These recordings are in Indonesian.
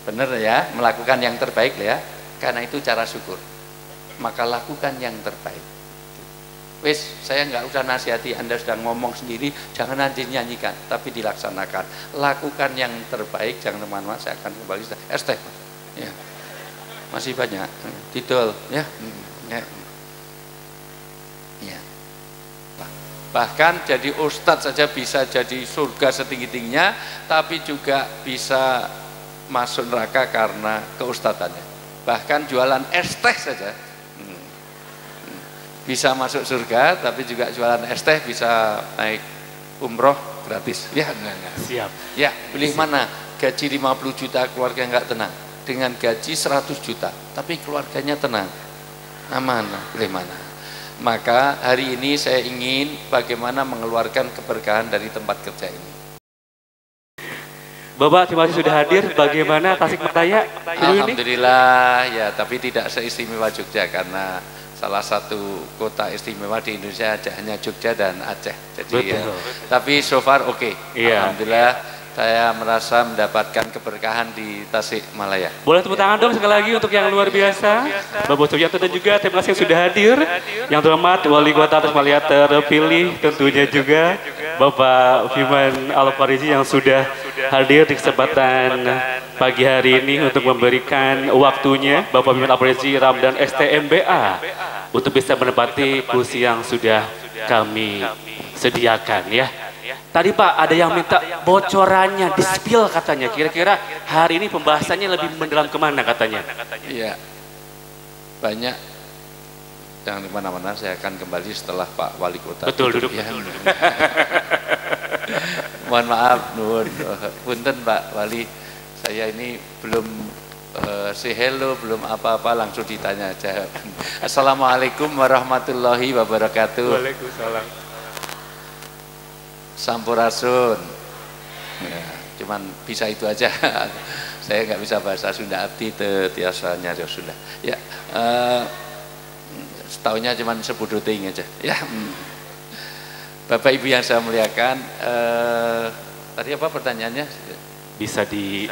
Bener ya, melakukan yang terbaik ya, karena itu cara syukur. Maka lakukan yang terbaik. Wes, saya nggak usah nasihati, Anda sudah ngomong sendiri, jangan nanti nyanyikan, tapi dilaksanakan. Lakukan yang terbaik, jangan teman-teman, saya akan kembali. Teh, ya. Masih banyak, didol, ya. Ya. Bahkan jadi ustadz saja bisa jadi surga setinggi-tingginya, tapi juga bisa masuk neraka karena keustadannya. Bahkan jualan es teh saja bisa masuk surga, tapi juga jualan es teh bisa naik umroh gratis. Ya, siap. Ya, pilih mana? Gaji 50 juta keluarga nggak tenang, dengan gaji 100 juta tapi keluarganya tenang, aman. Pilih mana? Maka hari ini saya ingin bagaimana mengeluarkan keberkahan dari tempat kerja ini. Bapak terima kasih sudah hadir. Bagaimana Tasikmalaya? Alhamdulillah ya, tapi tidak seistimewa Jogja karena salah satu kota istimewa di Indonesia hanya Jogja dan Aceh. Jadi ya, tapi so far oke. Iya. Alhamdulillah saya merasa mendapatkan keberkahan di Tasikmalaya. Boleh tepuk tangan dong sekali lagi untuk yang luar biasa, Bapak Sugianto, dan juga terima kasih yang sudah hadir. Yang terhormat Wali Kota Tasikmalaya terpilih, tentunya juga Bapak Firman Al-Farizi yang sudah hadir di kesempatan pagi hari ini untuk memberikan waktunya. Bapak Firman Al-Farizi Ramdan STMBA untuk bisa menempati kursi yang sudah kami sediakan ya. Tadi Pak ada yang minta bocorannya, di-spill katanya. Kira-kira hari ini pembahasannya lebih mendalam kemana katanya? Iya, banyak. Jangan di mana-mana, saya akan kembali setelah Pak Wali Kota. Betul, duduk. Ya. Mohon maaf, nuwun. Punten Pak Wali, saya ini belum say hello, belum apa-apa, langsung ditanya aja. Assalamualaikum warahmatullahi wabarakatuh. Waalaikumsalam. Sampurasun. Ya, cuman bisa itu aja. Saya nggak bisa bahasa Sunda, abdi tiasanya Sunda. Ya, setaunya cuman sebuduting aja. Ya, Bapak Ibu yang saya muliakan, tadi apa pertanyaannya? Bisa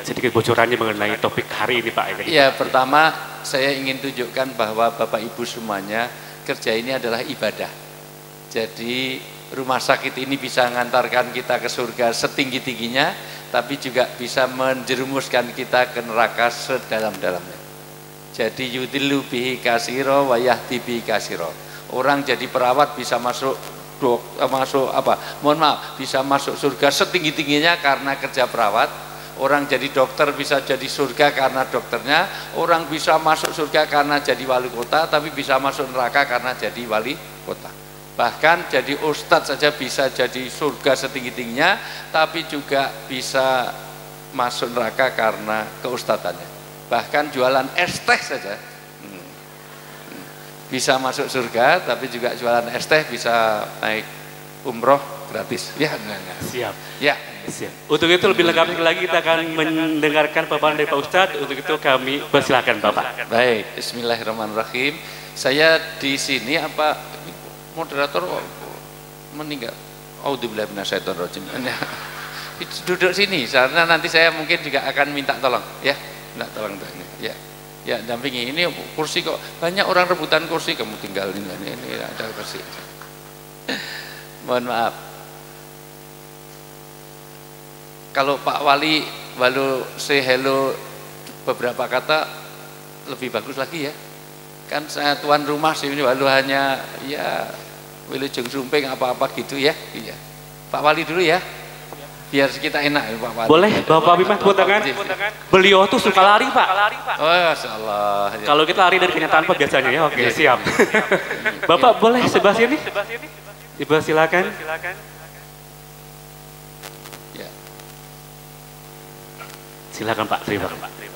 sedikit bocorannya mengenai topik hari ini Pak? Ya, pertama saya ingin tunjukkan bahwa Bapak Ibu semuanya kerja ini adalah ibadah. Jadi rumah sakit ini bisa mengantarkan kita ke surga setinggi-tingginya, tapi juga bisa menjerumuskan kita ke neraka sedalam-dalamnya. Jadi yudillu bihi kasiro wa yahdi bihi kasiro. Orang jadi perawat bisa bisa masuk surga setinggi-tingginya karena kerja perawat. Orang jadi dokter bisa jadi surga karena dokternya. Orang bisa masuk surga karena jadi wali kota, tapi bisa masuk neraka karena jadi wali kota. Bahkan jadi ustadz saja bisa jadi surga setinggi-tingginya, tapi juga bisa masuk neraka karena keustadannya. Bahkan jualan es teh saja bisa masuk surga, tapi juga jualan es teh bisa naik umroh gratis. Ya, siap. Ya. Siap. Untuk itu lebih lengkap lagi kita akan mendengarkan paparan dari Pak Ustadz. Untuk itu kami persilakan Bapak. Baik, Bismillahirrahmanirrahim. Saya di sini apa moderator meninggal. Auzubillahi minasyaitonirrajim. Duduk sini, karena nanti saya mungkin juga akan minta tolong, ya. Minta tolong ya. Ya, dampingi. Ini kursi kok banyak orang rebutan kursi, kamu tinggalin ini ada kursi. Mohon maaf. Kalau Pak Wali baru say hello beberapa kata lebih bagus lagi ya. Kan saya tuan rumah sih, ini walau hanya ya wilujeng sumping apa-apa gitu ya. Iya. Pak Wali dulu ya, biar kita enak ya, Pak Wali. Boleh Bapak Bima tepuk tangan. Beliau tuh suka lari Pak. Oh Masya Allah. Kalau kita lari dari kenyataan Pak biasanya ya. Oke, siap. Bapak boleh sebelah sini? Ibu silakan. Ya. Silakan Pak, terima kasih.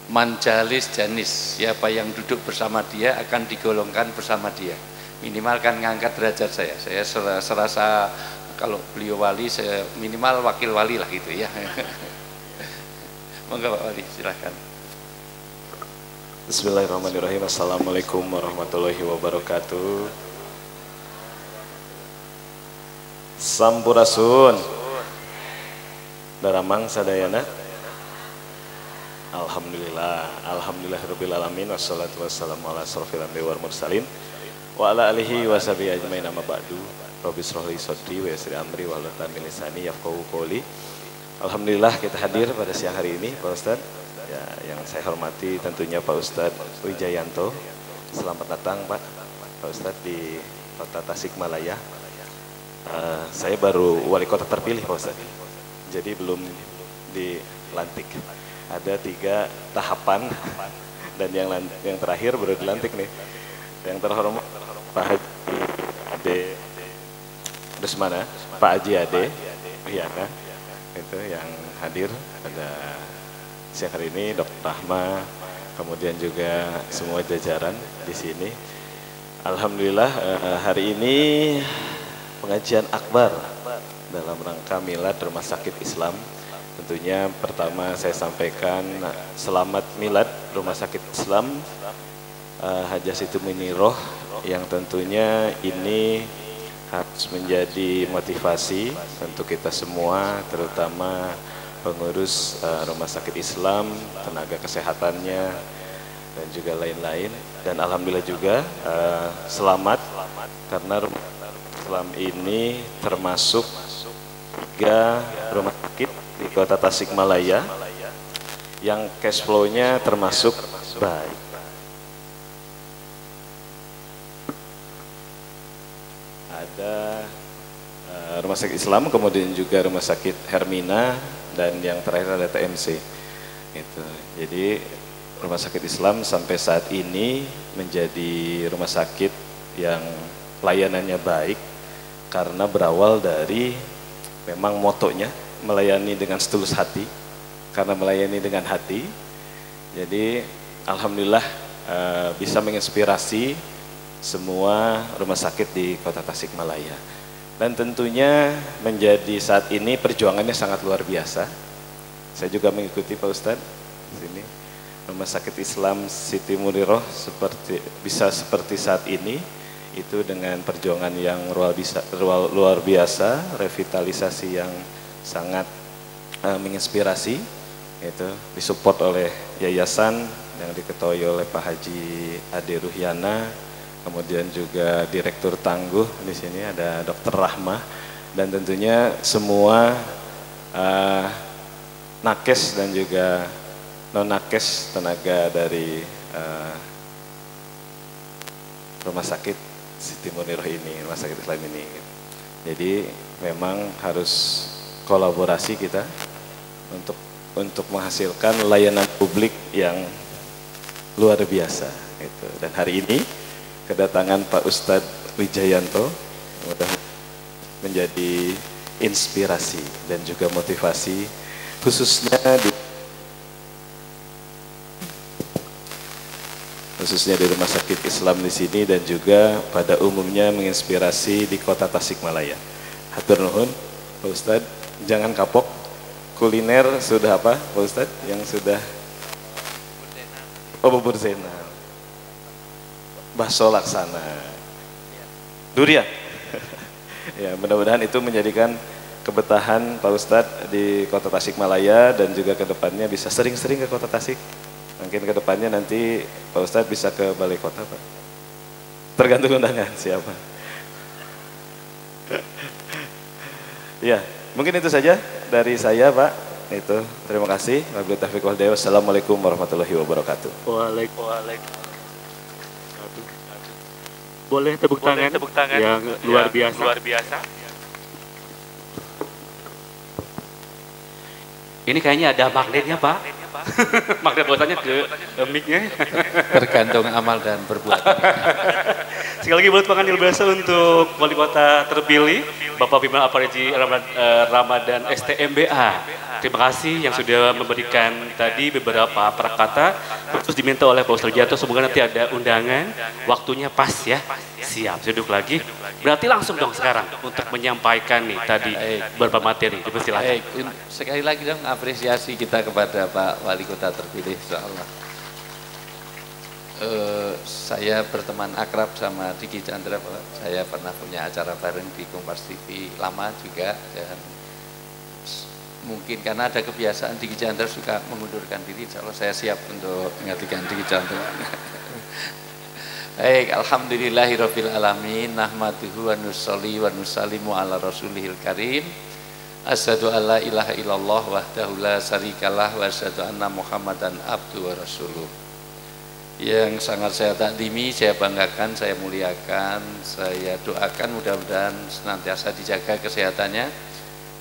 Manjalis janis, siapa yang duduk bersama dia akan digolongkan bersama dia. Minimal kan ngangkat derajat saya. Saya serasa kalau beliau wali, saya minimal wakil wali lah gitu ya. Monggo Pak Wali, silahkan. Bismillahirrahmanirrahim. Assalamualaikum warahmatullahi wabarakatuh. Sampurasun. Daramang sadayana. Alhamdulillah rabbil wassalatu wassalamu ala asrofil anbiya'i wal mursalin wa ala alihi wa sahbihi ajmain amma ba'du. Rabbi shrah li sadri wa yassir amri wahlul 'uqdatam min lisani yafqahu qawli. Alhamdulillah kita hadir pada siang hari ini Pak Ustadz. Ya, yang saya hormati tentunya Pak Ustadz Wijayanto. Selamat datang Pak Ustadz di Kota Tasikmalaya. Saya baru wali kota terpilih Pak Ustadz. Jadi belum dilantik. Ada 3 tahapan dan yang terakhir baru dilantik nih. Yang terhormat Pak Haji Ade Desmana, Pak Haji Ade Riana, itu yang hadir pada siang hari ini, Dr. Rahma, kemudian juga semua jajaran di sini. Alhamdulillah hari ini pengajian akbar dalam rangka milad Rumah Sakit Islam. Tentunya pertama saya sampaikan selamat milad Rumah Sakit Islam Hajah Siti Muniroh, yang tentunya ini harus menjadi motivasi untuk kita semua, terutama pengurus Rumah Sakit Islam, tenaga kesehatannya, dan juga lain-lain. Dan alhamdulillah juga selamat karena Rumah Sakit Islam ini termasuk 3 rumah sakit di Kota Tasikmalaya yang cash flow-nya termasuk baik. Ada Rumah Sakit Islam, kemudian juga Rumah Sakit Hermina, dan yang terakhir ada TMC. Itu. Jadi Rumah Sakit Islam sampai saat ini menjadi rumah sakit yang layanannya baik karena berawal dari memang motonya melayani dengan setulus hati, karena melayani dengan hati. Jadi alhamdulillah bisa menginspirasi semua rumah sakit di Kota Tasikmalaya. Dan tentunya menjadi saat ini perjuangannya sangat luar biasa. Saya juga mengikuti Pak Ustadz di sini. Rumah Sakit Islam Siti Muniroh bisa seperti saat ini itu dengan perjuangan yang luar biasa, revitalisasi yang sangat menginspirasi, itu disupport oleh yayasan yang diketuai oleh Pak Haji Ade Ruhiana, kemudian juga Direktur Tangguh di sini ada Dr. Rahma, dan tentunya semua nakes dan juga non nakes tenaga dari Rumah Sakit Siti Muniroh ini, Rumah Sakit Islam ini. Jadi memang harus kolaborasi kita untuk menghasilkan layanan publik yang luar biasa. Gitu. Dan hari ini kedatangan Pak Ustadz Wijayanto mudah menjadi inspirasi dan juga motivasi khususnya di Rumah Sakit Islam di sini, dan juga pada umumnya menginspirasi di Kota Tasikmalaya. Hatur nuhun Pak Ustadz, jangan kapok. Kuliner sudah apa Pak Ustadz yang sudah? Oh, bubur Zainal, bakso laksana, durian. Ya, mudah-mudahan itu menjadikan kebetahan Pak Ustadz di Kota Tasikmalaya, dan juga kedepannya bisa sering-sering ke Kota Tasik. Mungkin kedepannya nanti Pak Ustadz bisa ke Balai Kota Pak. Tergantung undangan siapa. Ya, mungkin itu saja dari saya Pak. Itu, terima kasih. Wabillahi taufiq wal hidayah. Wassalamualaikum warahmatullahi wabarakatuh. Waalaikumsalam. Boleh tepuk tangan yang luar biasa. Ini kayaknya ada magnetnya Pak. Magnet bosannya ke mic-nya. Tergantung amal dan perbuatan. Sekali lagi buat tangan yang biasa untuk wali kota terpilih Bapak Firman Alpariji Ramadan STMBA. Terima kasih yang sudah memberikan tadi beberapa perkata. Terus diminta oleh Pak Ustaz Janto, semoga nanti ada undangan, waktunya pas ya. Siap, duduk lagi. Berarti langsung dong sekarang untuk menyampaikan nih tadi beberapa materi. Dipersilakan. Sekali lagi dong apresiasi kita kepada Pak Wali Kota terpilih, insyaallah. Saya berteman akrab sama Diki Chandra, saya pernah punya acara bareng di Kompas TV lama juga, dan mungkin karena ada kebiasaan Diki Chandra suka mengundurkan diri, insyaallah saya siap untuk menggantikan Diki Chandra. Baik, alhamdulillahirabbil alamin, nahmaduhu wa nusolli wa nusallimu ala rasulihil karim. Asyhadu alla ilaha illallah wahdahu la syarikalah wa asyhadu anna Muhammadan abduhu wa rasuluh. Yang sangat saya takdimi, saya banggakan, saya muliakan, saya doakan mudah-mudahan senantiasa dijaga kesehatannya,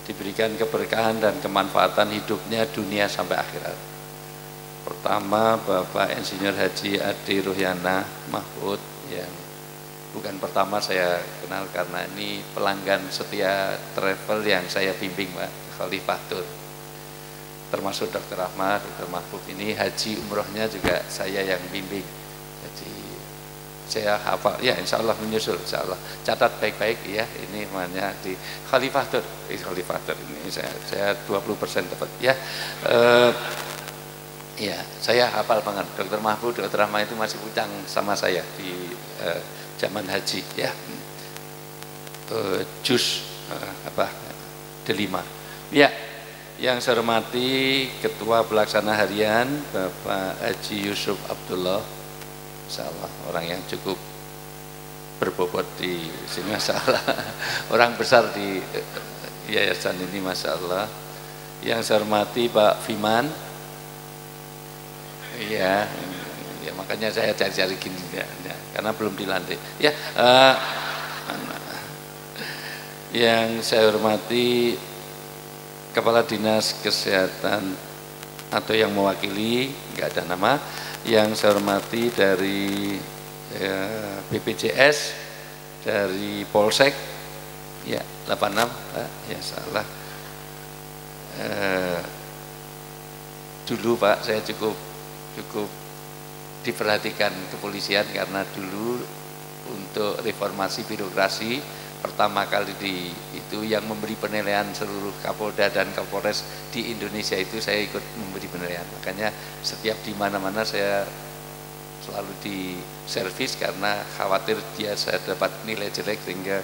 diberikan keberkahan dan kemanfaatan hidupnya dunia sampai akhirat. Pertama, Bapak Insinyur Haji Ade Ruhyana Mahfud, yang bukan pertama saya kenal karena ini pelanggan setia travel yang saya bimbing, Pak Khalifah Tour. Termasuk Dr. Ahmad, Dr. Mahfud ini haji umrohnya juga saya yang bimbing. Jadi saya hafal, ya insya Allah menyusul, insya Allah. Catat baik-baik ya, ini namanya di Khalifah Tour. Khalifah Tour ini saya 20% dapat ya. Ya, saya hafal banget. Dr. Mahfud, Dr. Ahmad itu masih utang sama saya di zaman haji ya. Jus delima. Ya. Yang saya hormati Ketua Pelaksana Harian Bapak Haji Yusuf Abdullah, insyaallah orang yang cukup berbobot di sini, masalah orang besar di yayasan ini, masalah. Yang saya hormati Pak Fiman, ya makanya saya cari-cari gini ya, karena belum dilantik ya. Yang saya hormati Kepala Dinas Kesehatan atau yang mewakili, nggak ada nama, yang saya hormati dari BPJS, dari Polsek, ya 86, ya salah. Dulu Pak saya cukup diperhatikan kepolisian karena dulu untuk reformasi birokrasi pertama kali itu yang memberi penilaian seluruh Kapolda dan Kapolres di Indonesia itu saya ikut memberi penilaian. Makanya setiap di mana-mana saya selalu di servis karena khawatir dia saya dapat nilai jelek sehingga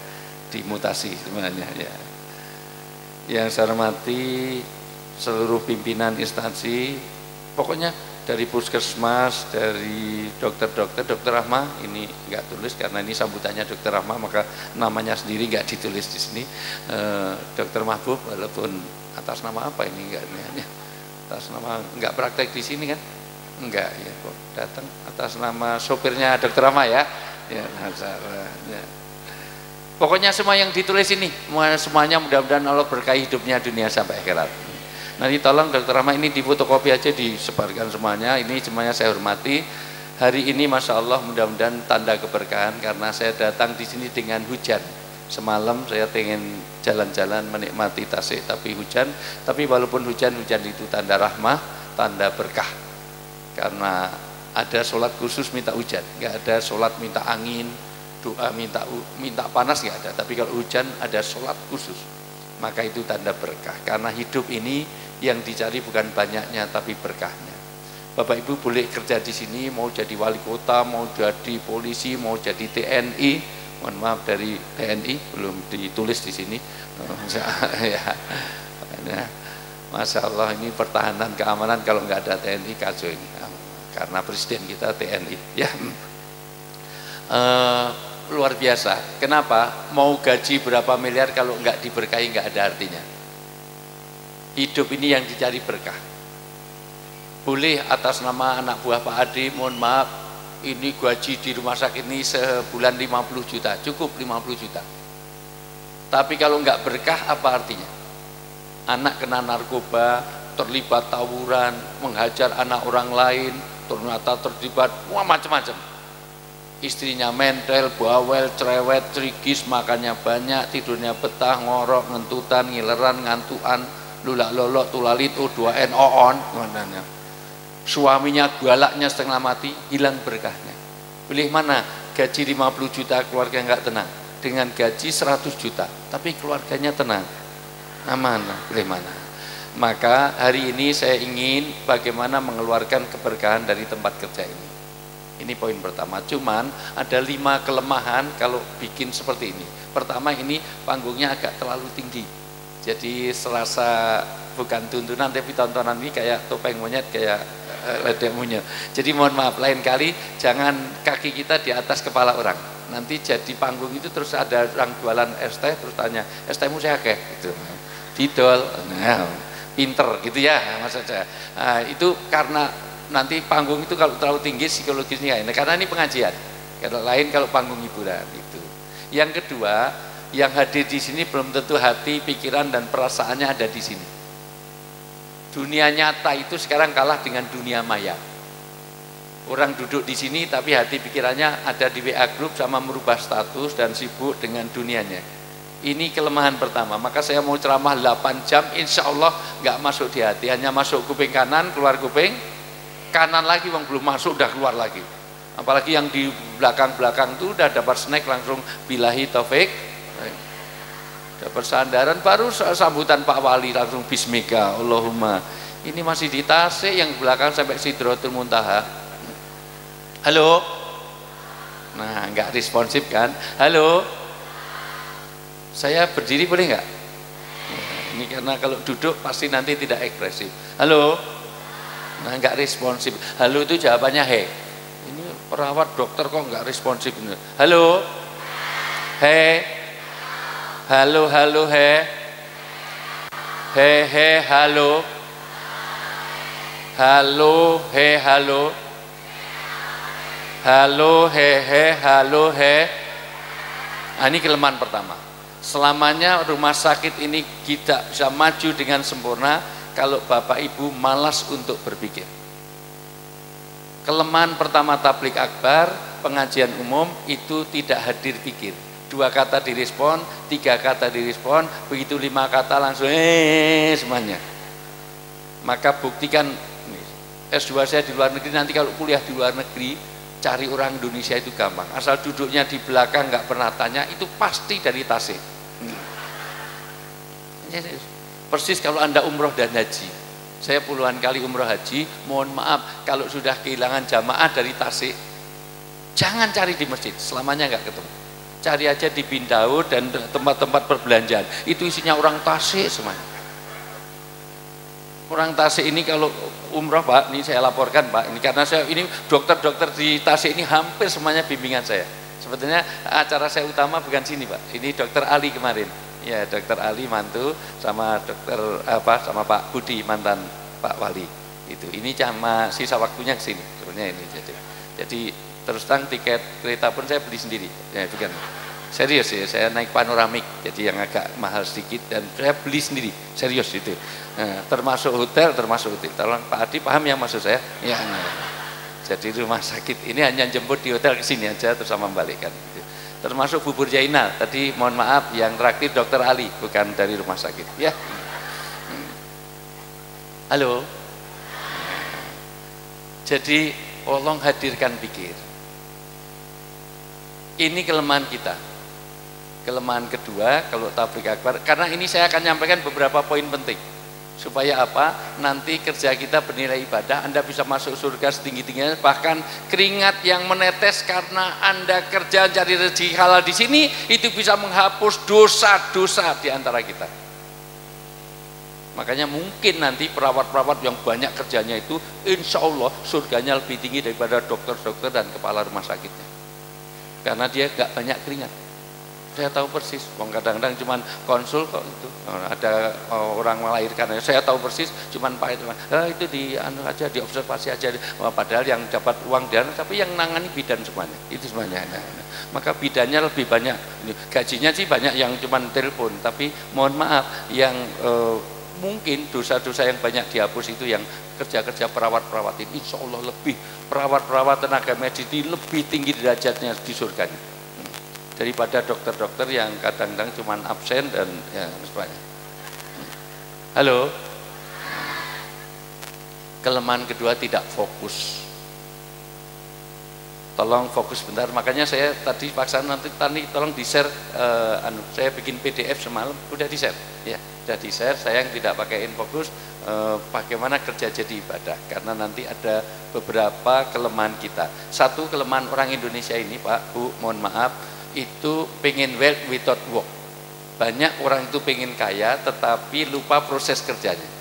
dimutasi sebenarnya ya. Yang saya hormati seluruh pimpinan instansi, pokoknya dari puskesmas, dari dokter-dokter, Dokter Rahma ini nggak tulis karena ini sambutannya Dokter Rahma, maka namanya sendiri nggak ditulis di sini. Dokter Mahbub, walaupun atas nama apa ini nggak, atas nama nggak praktek di sini kan? Enggak ya, kok datang atas nama sopirnya Dokter Rahma ya. Ya, ya. Pokoknya semua yang ditulis ini, semuanya mudah-mudahan Allah berkahi hidupnya dunia sampai akhirat. Nanti tolong Dr. Rahma ini difotokopi aja, disebarkan semuanya. Ini semuanya saya hormati. Hari ini Masya Allah mudah-mudahan tanda keberkahan karena saya datang di sini dengan hujan. Semalam saya pengen jalan-jalan menikmati Tasik tapi hujan. Tapi walaupun hujan itu tanda rahmah, tanda berkah. Karena ada sholat khusus minta hujan, nggak ada sholat minta angin, doa minta panas nggak ada. Tapi kalau hujan ada sholat khusus, maka itu tanda berkah. Karena hidup ini yang dicari bukan banyaknya tapi berkahnya. Bapak Ibu boleh kerja di sini, mau jadi wali kota, mau jadi polisi, mau jadi TNI. Mohon maaf dari TNI belum ditulis di sini. Ya, Masya Allah ini pertahanan keamanan kalau nggak ada TNI kacau ini. Karena presiden kita TNI. Ya, luar biasa. Kenapa? Mau gaji berapa miliar kalau nggak diberkahi nggak ada artinya. Hidup ini yang dicari berkah. Boleh atas nama anak buah Pak Ade, mohon maaf, ini gaji di rumah sakit ini sebulan 50 juta, cukup 50 juta. Tapi kalau nggak berkah apa artinya? Anak kena narkoba, terlibat tawuran, menghajar anak orang lain, ternyata terlibat macam-macam. istrinya mentel, bawel, cerewet, cerigis, makannya banyak, tidurnya betah, ngorok, ngentutan, ngileran, ngantuan, lulak lolok, tulalit, U2N, oon, suaminya galaknya setengah mati, hilang berkahnya. Pilih mana? Gaji 50 juta keluarga nggak tenang, dengan gaji 100 juta tapi keluarganya tenang, aman. Pilih mana? Maka hari ini saya ingin bagaimana mengeluarkan keberkahan dari tempat kerja ini. Ini poin pertama. Cuman ada 5 kelemahan kalau bikin seperti ini. Pertama, ini panggungnya agak terlalu tinggi. Jadi serasa bukan tuntunan tapi tontonan, ini kayak topeng monyet, kayak ledek monyet. Jadi mohon maaf, lain kali jangan kaki kita di atas kepala orang. Nanti jadi panggung itu terus ada orang jualan es teh terus tanya, es tehmu saya kek gitu. Didol. Nah, pinter gitu ya maksud saya. Nah, itu karena nanti panggung itu kalau terlalu tinggi psikologisnya enak, karena ini pengajian. Kalau lain kalau panggung hiburan itu. Yang kedua, yang hadir di sini belum tentu hati, pikiran dan perasaannya ada di sini. Dunia nyata itu sekarang kalah dengan dunia maya. Orang duduk di sini tapi hati pikirannya ada di WA group sama merubah status dan sibuk dengan dunianya. Ini kelemahan pertama. Maka saya mau ceramah 8 jam, insya Allah nggak masuk di hati, hanya masuk kuping kanan, keluar kuping kanan lagi, wong belum masuk udah keluar lagi. Apalagi yang di belakang-belakang itu udah dapat snack langsung billahi taufik, dapat sandaran, baru sambutan Pak Wali langsung bismika Allahumma. Ini masih di Tasik, yang belakang sampai Sidratul Muntaha. Halo. Nah, nggak responsif kan? Halo. Saya berdiri boleh nggak? Ini karena kalau duduk pasti nanti tidak ekspresif. Halo. Nah, nggak responsif. Halo itu jawabannya he. Ini perawat dokter kok nggak responsif. Halo. He. Halo, halo, he. He, halo. Halo, he, halo. Halo, he, halo, he. Nah, ini kelemahan pertama. Selamanya rumah sakit ini tidak bisa maju dengan sempurna kalau Bapak Ibu malas untuk berpikir. Kelemahan pertama tablik akbar, pengajian umum itu tidak hadir pikir. 2 kata direspon, 3 kata direspon, begitu 5 kata langsung semuanya. Maka buktikan S2 saya di luar negeri, nanti kalau kuliah di luar negeri cari orang Indonesia itu gampang. Asal duduknya di belakang nggak pernah tanya, itu pasti dari Tasik. Persis kalau Anda umroh dan haji, saya puluhan kali umroh haji, mohon maaf kalau sudah kehilangan jamaah dari Tasik, jangan cari di masjid, selamanya nggak ketemu. Cari aja di Bindaud dan tempat-tempat perbelanjaan, itu isinya orang Tasik semuanya. Orang Tasik ini kalau umroh Pak, ini saya laporkan Pak, ini karena saya ini dokter-dokter di Tasik ini hampir semuanya bimbingan saya. Sebetulnya acara saya utama bukan sini Pak, ini Dokter Ali kemarin. Ya, Dokter Ali mantu sama dokter sama Pak Budi mantan Pak Wali itu. Ini sama sisa waktunya ke sini sebenarnya ini. Jadi terus terang tiket kereta pun saya beli sendiri. Ya, bukan serius ya, saya naik panoramik jadi yang agak mahal sedikit dan saya beli sendiri. Serius itu. Nah, termasuk hotel. Tolong Pak Adi paham yang maksud saya? Ya. Nah. Jadi rumah sakit ini hanya jemput di hotel ke sini aja terus sama membalikkan. Termasuk bubur Jainal tadi, mohon maaf yang terakhir Dokter Ali, bukan dari rumah sakit ya. Halo. Jadi tolong hadirkan pikir. Ini kelemahan kita. Kelemahan kedua kalau tablik akbar, karena ini saya akan nyampaikan beberapa poin penting supaya apa, nanti kerja kita bernilai ibadah, Anda bisa masuk surga setinggi-tingginya, bahkan keringat yang menetes karena Anda kerja cari rezeki halal di sini itu bisa menghapus dosa-dosa di antara kita. Makanya mungkin nanti perawat-perawat yang banyak kerjanya itu insya Allah surganya lebih tinggi daripada dokter-dokter dan kepala rumah sakitnya, karena dia gak banyak keringat. Saya tahu persis, kadang-kadang cuman konsul kok itu ada orang melahirkan, saya tahu persis, cuman Pak itu di anu aja, diobservasi aja. Padahal yang dapat uang dan tapi yang nangani bidan semuanya, itu semuanya. Maka bidannya lebih banyak, gajinya sih banyak yang cuman telepon, tapi mohon maaf yang mungkin dosa-dosa yang banyak dihapus itu yang kerja-kerja perawat-perawat ini, insya Allah lebih perawat-perawat tenaga medis ini lebih tinggi derajatnya di surganya daripada dokter-dokter yang kadang-kadang cuma absen dan ya sebagainya. Halo. Kelemahan kedua, tidak fokus. Tolong fokus bentar. Makanya saya tadi paksa nanti tolong di-share, saya bikin PDF semalam, udah di-share. Ya, udah di-share. Saya yang tidak pakai infocus, bagaimana kerja jadi ibadah. Karena nanti ada beberapa kelemahan kita. Satu kelemahan orang Indonesia ini, Pak, Bu, mohon maaf, itu pengen wealth without work. Banyak orang itu pengen kaya, tetapi lupa proses kerjanya.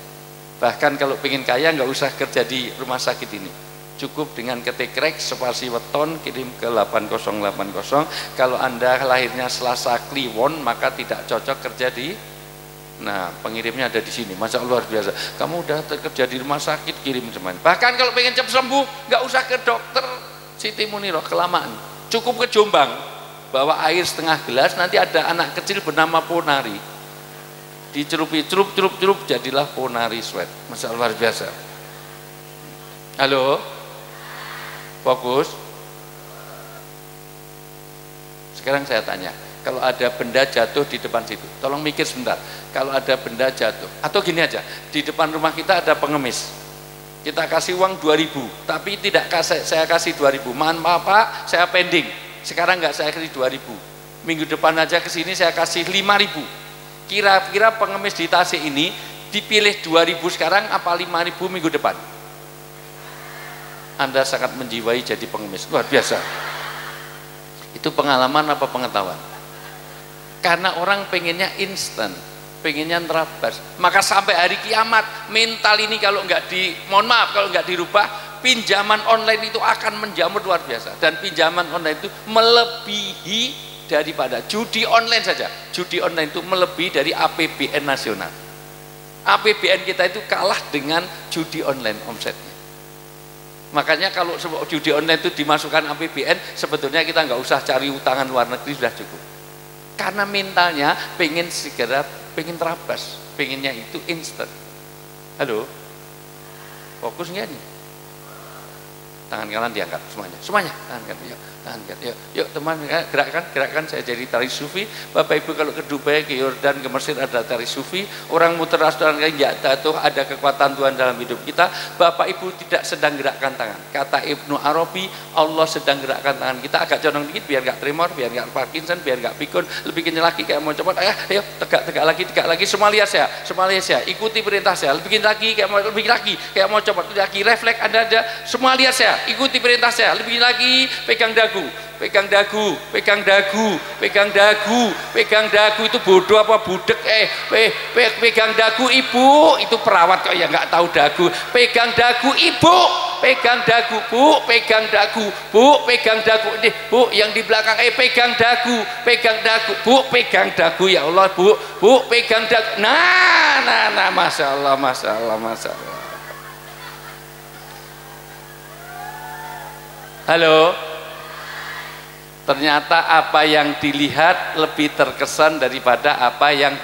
Bahkan kalau pengen kaya nggak usah kerja di rumah sakit ini, cukup dengan ketik rek spasi weton kirim ke 8080. Kalau Anda lahirnya Selasa Kliwon maka tidak cocok kerja di, nah pengirimnya ada di sini. Masa luar biasa, kamu udah kerja di rumah sakit, kirim semuanya. Bahkan kalau pengen cepat sembuh nggak usah ke dokter Siti Muniroh, kelamaan, cukup ke Jombang, bawa air setengah gelas, nanti ada anak kecil bernama Ponari, dicelupi celup jadilah Ponari sweat. Masya Allah, luar biasa. Halo, fokus. Sekarang saya tanya, kalau ada benda jatuh di depan situ, tolong mikir sebentar. Kalau ada benda jatuh, atau gini aja, di depan rumah kita ada pengemis, kita kasih uang 2000, tapi tidak saya kasih 2000, mohon maaf Pak, saya pending, sekarang nggak saya kasih 2000, minggu depan aja ke sini saya kasih 5000. Kira-kira pengemis di Tasik ini dipilih 2000 sekarang apa 5000 minggu depan? Anda sangat menjiwai jadi pengemis, luar biasa. Itu pengalaman apa pengetahuan? Karena orang pengennya instan, pengennya terabas. Maka sampai hari kiamat mental ini kalau nggak mohon maaf, kalau nggak dirubah, pinjaman online itu akan menjamur luar biasa. Dan pinjaman online itu melebihi daripada judi online saja. Judi online itu melebihi dari APBN nasional. APBN kita itu kalah dengan judi online omsetnya. Makanya kalau judi online itu dimasukkan APBN, sebetulnya kita nggak usah cari utangan luar negeri, sudah cukup. Karena mentalnya pengen segera, pengen terabas, pengennya itu instan. Halo, fokus nggak nih? Tangan kanan diangkat semuanya, tangan kanan, yuk teman, gerakan, saya jadi tari sufi. Bapak Ibu kalau ke Dubai, ke Yordan, ke Mesir ada tari sufi, orang muter dan nggak jatuh, ada kekuatan Tuhan dalam hidup kita. Bapak Ibu tidak sedang gerakkan tangan. Kata Ibnu Arabi, Allah sedang gerakkan tangan kita, agak condong dikit biar nggak tremor, biar nggak Parkinson, biar nggak pikun, lebih kencang lagi kayak mau cepat. Ayo tegak lagi, semua lihat saya, ikuti perintah saya, lebih kencang lagi kayak mau cepat lagi, refleks Anda ada, semua lihat saya, ikuti perintah saya, lebih lagi, pegang dagu itu bodoh apa budek, pegang dagu ibu, itu perawat kok ya nggak tahu dagu, pegang dagu ibu, pegang dagu bu, pegang dagu bu, pegang dagu nih bu, yang di belakang pegang dagu bu, pegang dagu ya Allah bu, pegang dagu, nah masya Allah. Halo, ternyata apa yang dilihat lebih terkesan daripada apa yang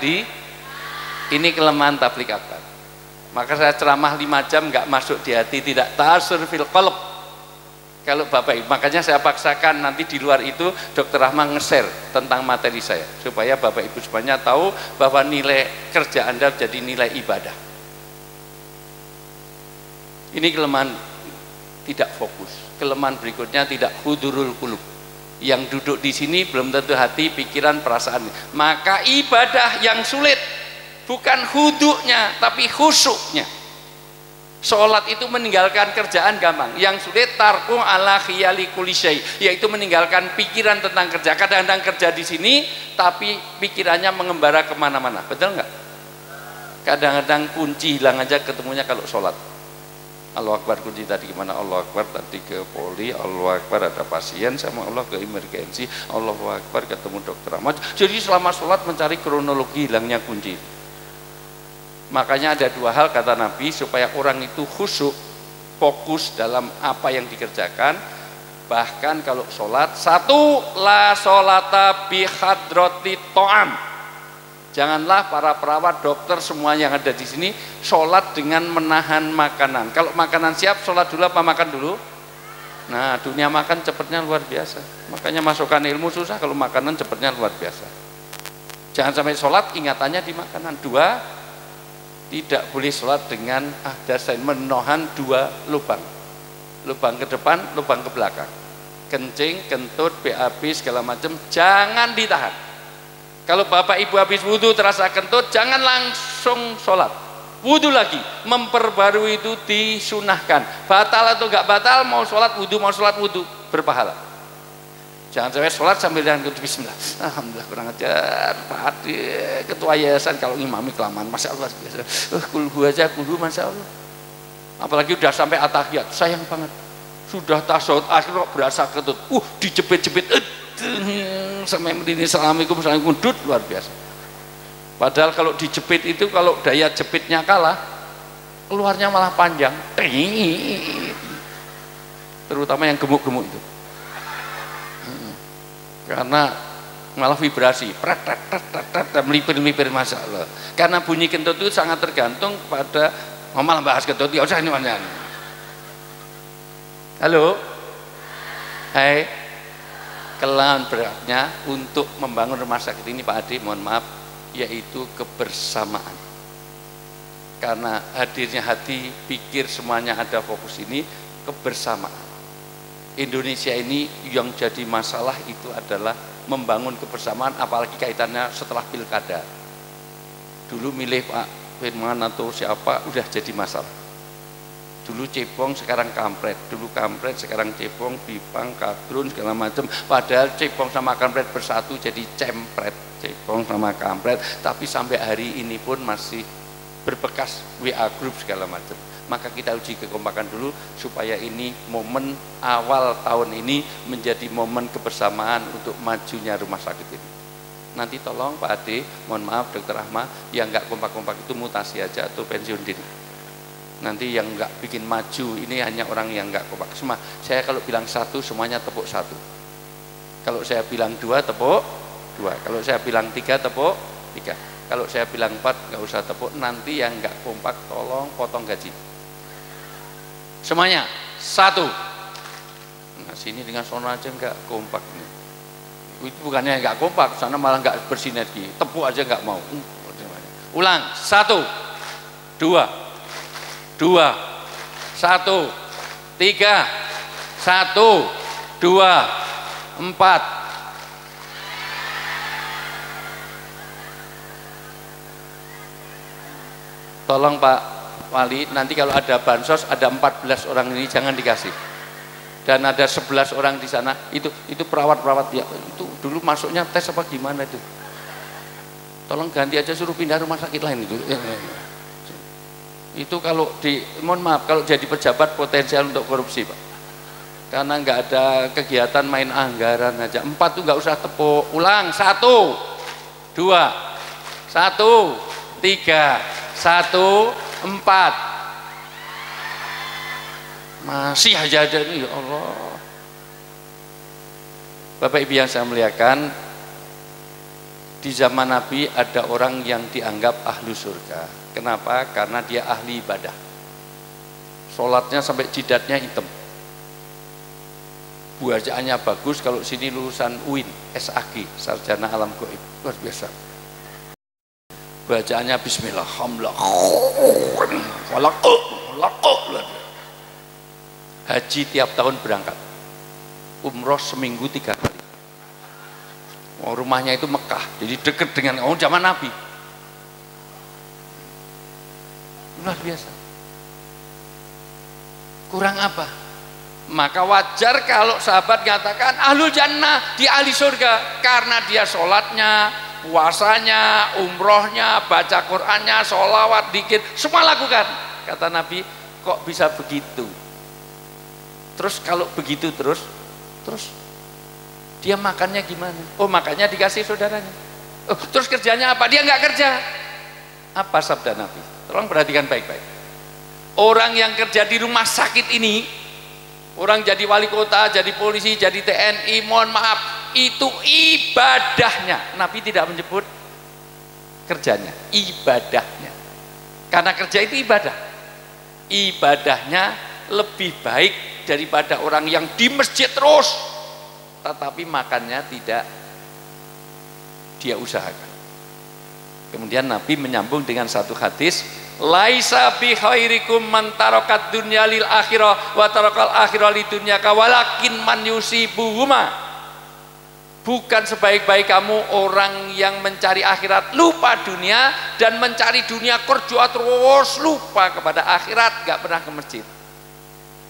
ini kelemahan tabligh akbar. Maka saya ceramah 5 jam nggak masuk di hati, tidak ta'asur fil qalb. Kalau Bapak Ibu, makanya saya paksakan nanti di luar itu Dr. Rahman nge-share tentang materi saya supaya Bapak Ibu semuanya tahu bahwa nilai kerja Anda jadi nilai ibadah. Ini kelemahan tidak fokus. Kelemahan berikutnya tidak hudurul qulub. Yang duduk di sini belum tentu hati, pikiran, perasaan. Maka ibadah yang sulit bukan huduknya tapi khusyuknya. Sholat itu meninggalkan kerjaan gampang. Yang sulit tarku ala khiyali kulli syai, yaitu meninggalkan pikiran tentang kerja. Kadang-kadang kerja di sini tapi pikirannya mengembara kemana-mana. Betul nggak? Kadang-kadang kunci hilang aja ketemunya kalau sholat. Allah Akbar, kunci tadi gimana? Allah Akbar tadi ke poli, Allah Akbar ada pasien, sama Allah ke emergensi, Allah Akbar ketemu dokter Ahmad. Jadi selama sholat mencari kronologi hilangnya kunci. Makanya ada 2 hal kata Nabi supaya orang itu khusyuk, fokus dalam apa yang dikerjakan. Bahkan kalau sholat, 1, la sholata bi hadrati to'am, Janganlah para perawat, dokter, semua yang ada di sini sholat dengan menahan makanan. Kalau makanan siap, sholat dulu apa makan dulu? Nah, dunia makan cepatnya luar biasa. Makanya masukkan ilmu susah, kalau makanan cepatnya luar biasa. Jangan sampai sholat ingatannya di makanan. Dua, tidak boleh sholat dengan ahdatsain, menahan dua lubang. Lubang ke depan, lubang ke belakang. Kencing, kentut, BAB segala macam jangan ditahan. Kalau bapak ibu habis wudhu terasa kentut, jangan langsung sholat, wudhu lagi. Memperbarui itu disunahkan. Batal atau enggak batal, mau sholat wudhu, berpahala. Jangan sampai sholat sambil dengan bismillah. Alhamdulillah, kurang ajar Pak Ade, ketua yayasan kalau ngimami kelamaan, masya Allah biasa. Kulhu aja, masya Allah. Apalagi udah sampai atahiyat, sayang banget. Sudah tasawuf akhir berasa kentut, dijepit-jepit, sampai ini assalamualaikum dud, luar biasa. Padahal kalau dijepit itu, kalau daya jepitnya kalah, keluarnya malah panjang, terutama yang gemuk-gemuk itu, karena malah vibrasi, melipir-melipir, masya Allah. Karena bunyi kentut itu sangat tergantung pada, malah bahas kentut, ya usah ini mana. Halo, hai. Kelahan beratnya untuk membangun rumah sakit ini Pak Ade, mohon maaf, yaitu kebersamaan. Karena hadirnya hati, pikir, semuanya ada fokus ini, kebersamaan. Indonesia ini yang jadi masalah itu adalah membangun kebersamaan, apalagi kaitannya setelah pilkada. Dulu milih Pak Firman atau siapa udah jadi masalah. Dulu cebong, sekarang kampret. Dulu kampret, sekarang cebong, bipang, kadrun, segala macam. Padahal cebong sama kampret bersatu jadi cempret. Cebong sama kampret, tapi sampai hari ini pun masih berbekas WA group segala macam. Maka kita uji kekompakan dulu supaya ini momen awal tahun ini menjadi momen kebersamaan untuk majunya rumah sakit ini. Nanti tolong Pak Ade, mohon maaf Dokter Rahma, yang nggak kompak-kompak itu mutasi aja atau pensiun dini. Nanti yang nggak bikin maju ini hanya orang yang nggak kompak. Semua saya kalau bilang satu semuanya tepuk satu. Kalau saya bilang dua tepuk dua. Kalau saya bilang tiga tepuk tiga. Kalau saya bilang empat nggak usah tepuk. Nanti yang nggak kompak tolong potong gaji. Semuanya satu. Nah sini dengan sono aja nggak kompak. Itu bukannya nggak kompak, sana malah nggak bersinergi. Tepuk aja nggak mau. Ulang, satu, dua. 2, 1, 3, 1, 2, 4. Tolong Pak Wali, nanti kalau ada bansos ada 14 orang ini jangan dikasih. Dan ada 11 orang di sana, itu perawat-perawat ya, itu dulu masuknya tes apa gimana itu. Tolong ganti aja, suruh pindah rumah sakit lain itu. Itu kalau mohon maaf, kalau jadi pejabat potensial untuk korupsi Pak, karena nggak ada kegiatan main anggaran aja. 4 tuh nggak usah tepuk. Ulang, 1, 2, 1, 3, 1, 4. Masih aja ada ini, ya Allah. Bapak Ibu yang saya muliakan, di zaman Nabi ada orang yang dianggap ahlu surga. Kenapa? Karena dia ahli ibadah. Sholatnya sampai jidatnya hitam. Bacaannya bagus. Kalau sini lulusan UIN, SAG, Sarjana Alam Gaib, luar biasa. Bacaannya Bismillah, Alhamdulillah, haji tiap tahun berangkat, umroh seminggu 3 kali. Rumahnya itu Mekah, jadi dekat dengan zaman Nabi. Luar biasa. Kurang apa? Maka wajar kalau sahabat katakan ahlul jannah, dia ahli surga, karena dia sholatnya, puasanya, umrohnya, baca Qur'annya, sholawat, dikir, semua lakukan. Kata Nabi, kok bisa begitu? Terus kalau begitu terus dia makannya gimana? Oh, makannya dikasih saudaranya. Oh, terus kerjanya apa? Dia nggak kerja. Apa sabda Nabi? Tolong perhatikan baik-baik. Orang yang kerja di rumah sakit ini, orang jadi wali kota, jadi polisi, jadi TNI, mohon maaf, itu ibadahnya. Nabi tidak menyebut kerjanya, ibadahnya. Karena kerja itu ibadah. Ibadahnya lebih baik daripada orang yang di masjid terus, tetapi makannya tidak dia usahakan. Kemudian Nabi menyambung dengan satu hadis, laisa bi khairikum man tarakat dunya lil akhirah wa tarakal akhirah lid dunya walakin man yusibuhuma. Bukan sebaik-baik kamu orang yang mencari akhirat lupa dunia, dan mencari dunia kerja terus lupa kepada akhirat, gak pernah ke masjid.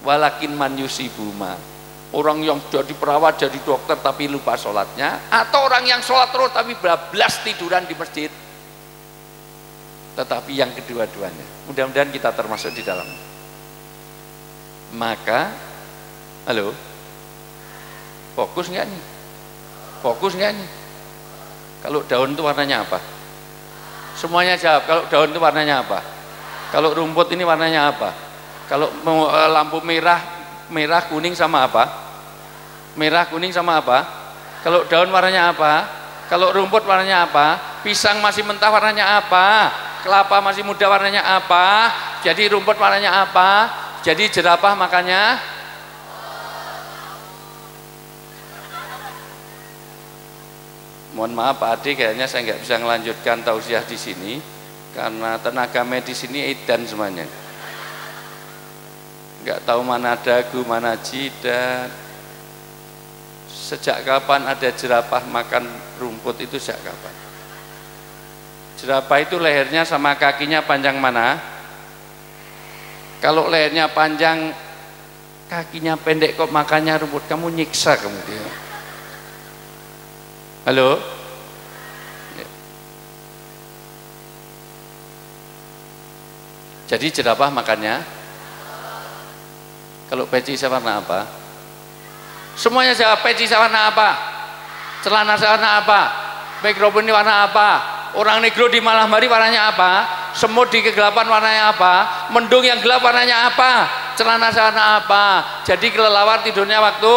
Walakin man yusibuhuma, orang yang jadi perawat, jadi dokter tapi lupa sholatnya, atau orang yang sholat terus tapi bablas tiduran di masjid. Tetapi yang kedua-duanya, mudah-mudahan kita termasuk di dalam. Maka, halo, fokus nggak nih? Fokus nggak nih? Kalau daun itu warnanya apa? Semuanya jawab. Kalau daun itu warnanya apa? Kalau rumput ini warnanya apa? Kalau lampu merah, kuning sama apa? Merah, kuning sama apa? Kalau daun warnanya apa? Kalau rumput warnanya apa? Pisang masih mentah warnanya apa? Kelapa masih muda warnanya apa? Jadi rumput warnanya apa? Jadi jerapah makanya mohon maaf Pak Adi, kayaknya saya nggak bisa melanjutkan tausiah di sini karena tenaga medis ini edan semuanya. Nggak tahu mana dagu, mana jidat. Sejak kapan ada jerapah makan rumput itu sejak kapan? Jerapah itu lehernya sama kakinya panjang mana? Kalau lehernya panjang, kakinya pendek kok makannya rumput, kamu nyiksa kemudian. Halo? Jadi jerapah makannya, kalau peci saya warna apa? Semuanya jawab, peci saya warna apa? Celana saya warna apa? Mikrofon ini warna apa? Orang negro di malam hari warnanya apa? Semut di kegelapan warnanya apa? Mendung yang gelap warnanya apa? Celana saya warna apa? Jadi kelelawar tidurnya waktu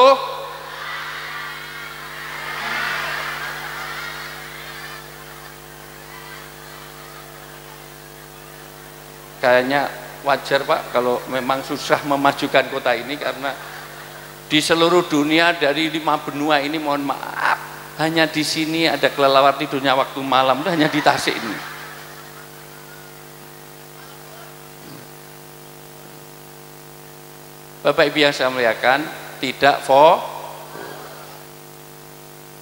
kayaknya wajar Pak kalau memang susah memajukan kota ini, karena di seluruh dunia dari 5 benua ini, mohon maaf, hanya di sini ada kelelawar tidurnya waktu malam, itu hanya di Tasik ini. Bapak Ibu yang saya muliakan, tidak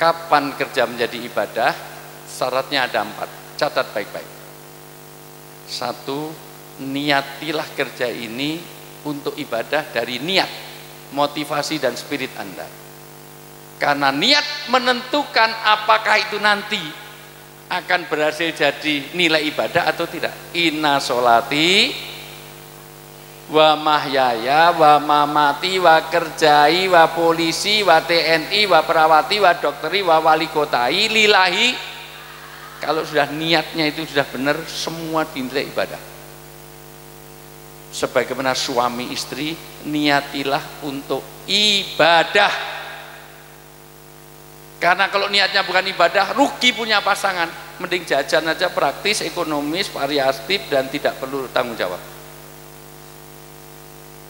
kapan kerja menjadi ibadah? Syaratnya ada 4, catat baik-baik. 1, niatilah kerja ini untuk ibadah dari niat, motivasi dan spirit Anda. Karena niat menentukan apakah itu nanti akan berhasil jadi nilai ibadah atau tidak. Inna sholati wa mahyaya wa mamati wa kerjai wa polisi wa TNI wa perawati wa dokteri wa wali kotai lillahi. Kalau sudah niatnya itu sudah benar, semua dinilai ibadah. Sebagaimana suami istri, niatilah untuk ibadah. Karena kalau niatnya bukan ibadah, rugi punya pasangan. Mending jajan aja, praktis, ekonomis, variatif, dan tidak perlu tanggung jawab.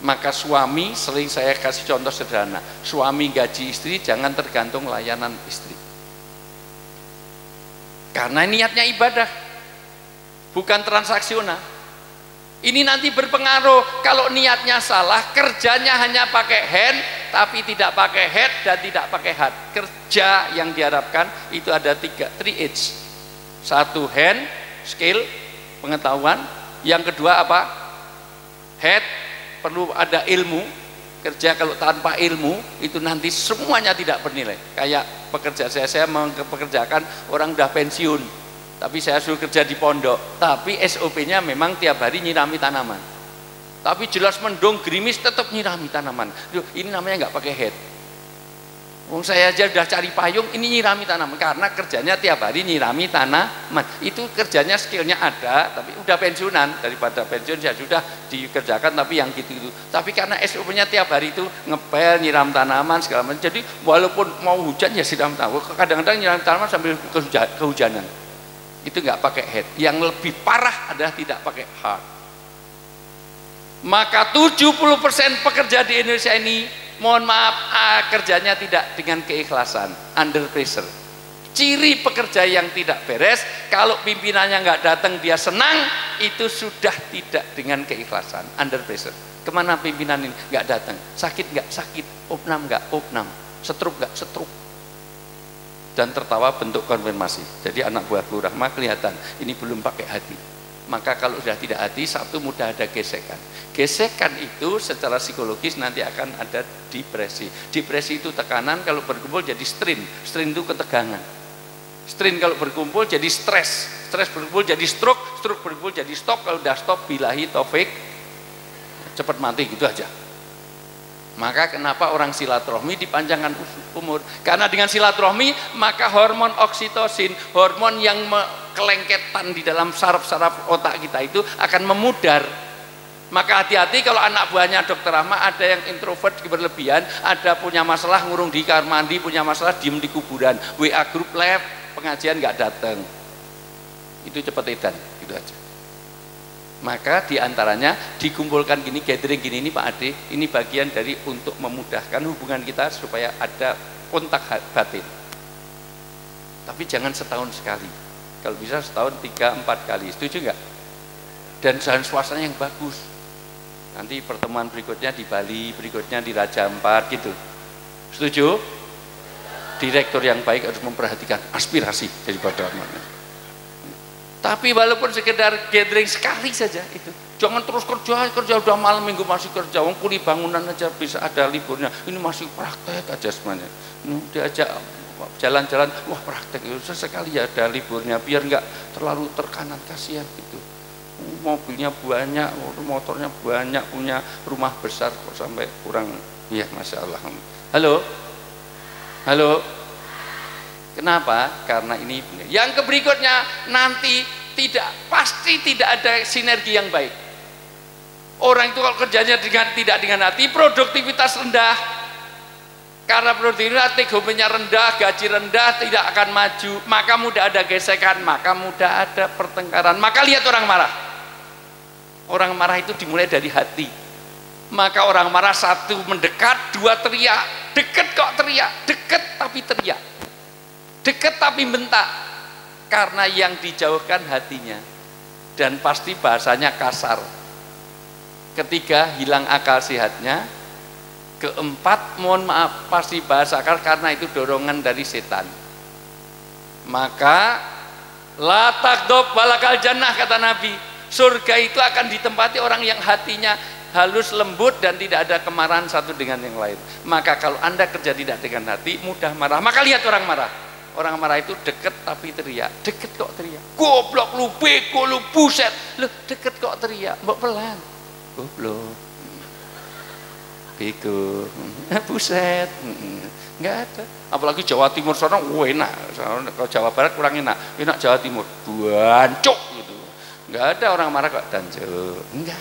Maka suami, sering saya kasih contoh sederhana, suami gaji istri, jangan tergantung layanan istri. Karena niatnya ibadah, bukan transaksional. Ini nanti berpengaruh. Kalau niatnya salah, kerjanya hanya pakai hand tapi tidak pakai head dan tidak pakai heart. Kerja yang diharapkan itu ada 3H. 1 hand, skill, pengetahuan. Yang kedua apa? Head, perlu ada ilmu. Kerja kalau tanpa ilmu itu nanti semuanya tidak bernilai. Kayak pekerja saya mempekerjakan orang udah pensiun, tapi saya suruh kerja di pondok, tapi SOP-nya memang tiap hari nyirami tanaman, tapi jelas mendung gerimis tetap nyirami tanaman. Duh, ini namanya nggak pakai head. Wong saya aja udah cari payung, ini nyirami tanaman, karena kerjanya tiap hari nyirami tanaman. Itu kerjanya, skillnya ada, tapi udah pensiunan. Daripada pensiun ya sudah dikerjakan, tapi yang gitu-gitu. Tapi karena SOP-nya tiap hari itu ngepel, nyiram tanaman segala macam. Jadi walaupun mau hujan ya siram tanaman. Kadang-kadang nyiram tanaman sambil kehujanan. itu nggak pakai head. Yang lebih parah adalah tidak pakai heart. Maka 70% pekerja di Indonesia ini, mohon maaf, kerjanya tidak dengan keikhlasan, under pressure. Ciri pekerja yang tidak beres, kalau pimpinannya nggak datang dia senang, itu sudah tidak dengan keikhlasan, under pressure. Kemana pimpinan ini nggak datang? Sakit nggak sakit, opnam nggak opnam, stroke nggak stroke. Dan tertawa bentuk konfirmasi. Jadi anak buah lurah mah kelihatan ini belum pakai hati. Maka kalau sudah tidak hati, satu mudah ada gesekan. Gesekan itu secara psikologis nanti akan ada depresi. Depresi itu tekanan, kalau berkumpul jadi strain. Strain itu ketegangan. Strain kalau berkumpul jadi stres. Stres berkumpul jadi stroke. Stroke berkumpul jadi stop. Kalau udah stop, bilahi taufik, cepat mati gitu aja. Maka kenapa orang silaturahmi dipanjangkan umur? Karena dengan silaturahmi maka hormon oksitosin, hormon yang kelengketan di dalam saraf-saraf otak kita itu akan memudar. Maka hati-hati kalau anak buahnya Dokter Rahma ada yang introvert berlebihan, ada punya masalah ngurung di kamar mandi, punya masalah diem di kuburan, WA grup lab, pengajian nggak datang, itu cepat edan, gitu aja. Maka diantaranya dikumpulkan gini, gathering gini, ini Pak Ade, ini bagian dari untuk memudahkan hubungan kita supaya ada kontak batin. Tapi jangan setahun sekali, kalau bisa setahun 3-4 kali, setuju nggak? Dan jangan suasana yang bagus. Nanti pertemuan berikutnya di Bali, berikutnya di Raja Ampat gitu. Setuju? Direktur yang baik harus memperhatikan aspirasi daripada amanah. Tapi walaupun sekedar gathering sekali saja itu, jangan terus kerja udah malam minggu masih kerja. Wong kuli bangunan aja bisa ada liburnya. Ini masih praktek aja semuanya. Diajak jalan-jalan, wah praktek itu sesekali ya ada liburnya biar nggak terlalu terkanan, kasihan gitu. Mobilnya banyak, motornya banyak, punya rumah besar kok sampai kurang. Ya Masya Allah. Halo, halo. Kenapa? Karena ini. Yang berikutnya nanti pasti tidak ada sinergi yang baik. Orang itu kalau kerjanya tidak dengan hati, produktivitas rendah. Karena produktivitas take home-nya rendah, gaji rendah, tidak akan maju. Maka mudah ada gesekan, maka mudah ada pertengkaran. Maka lihat orang marah. Orang marah itu dimulai dari hati. Maka orang marah, satu mendekat, dua teriak. Deket kok teriak, deket tapi teriak, deket tapi bentak. Karena yang dijauhkan hatinya. Dan pasti bahasanya kasar. Ketiga, hilang akal sehatnya. Keempat, mohon maaf, pasti bahasa akal karena itu dorongan dari setan. Maka la takdob walakal jannah, kata Nabi. Surga itu akan ditempati orang yang hatinya halus, lembut, dan tidak ada kemarahan satu dengan yang lain. Maka kalau Anda kerja tidak dengan hati, mudah marah. Maka lihat orang marah. Orang marah itu deket tapi teriak. Deket kok teriak. Goblok lu, bego lu, buset. Lu deket kok teriak. Mbok pelan. Goblok. Bego. Buset. Enggak ada. Apalagi Jawa Timur sana enak. Kalau Jawa Barat kurang enak. Enak Jawa Timur. Bancuk gitu. Enggak ada orang marah kok danjo. Enggak.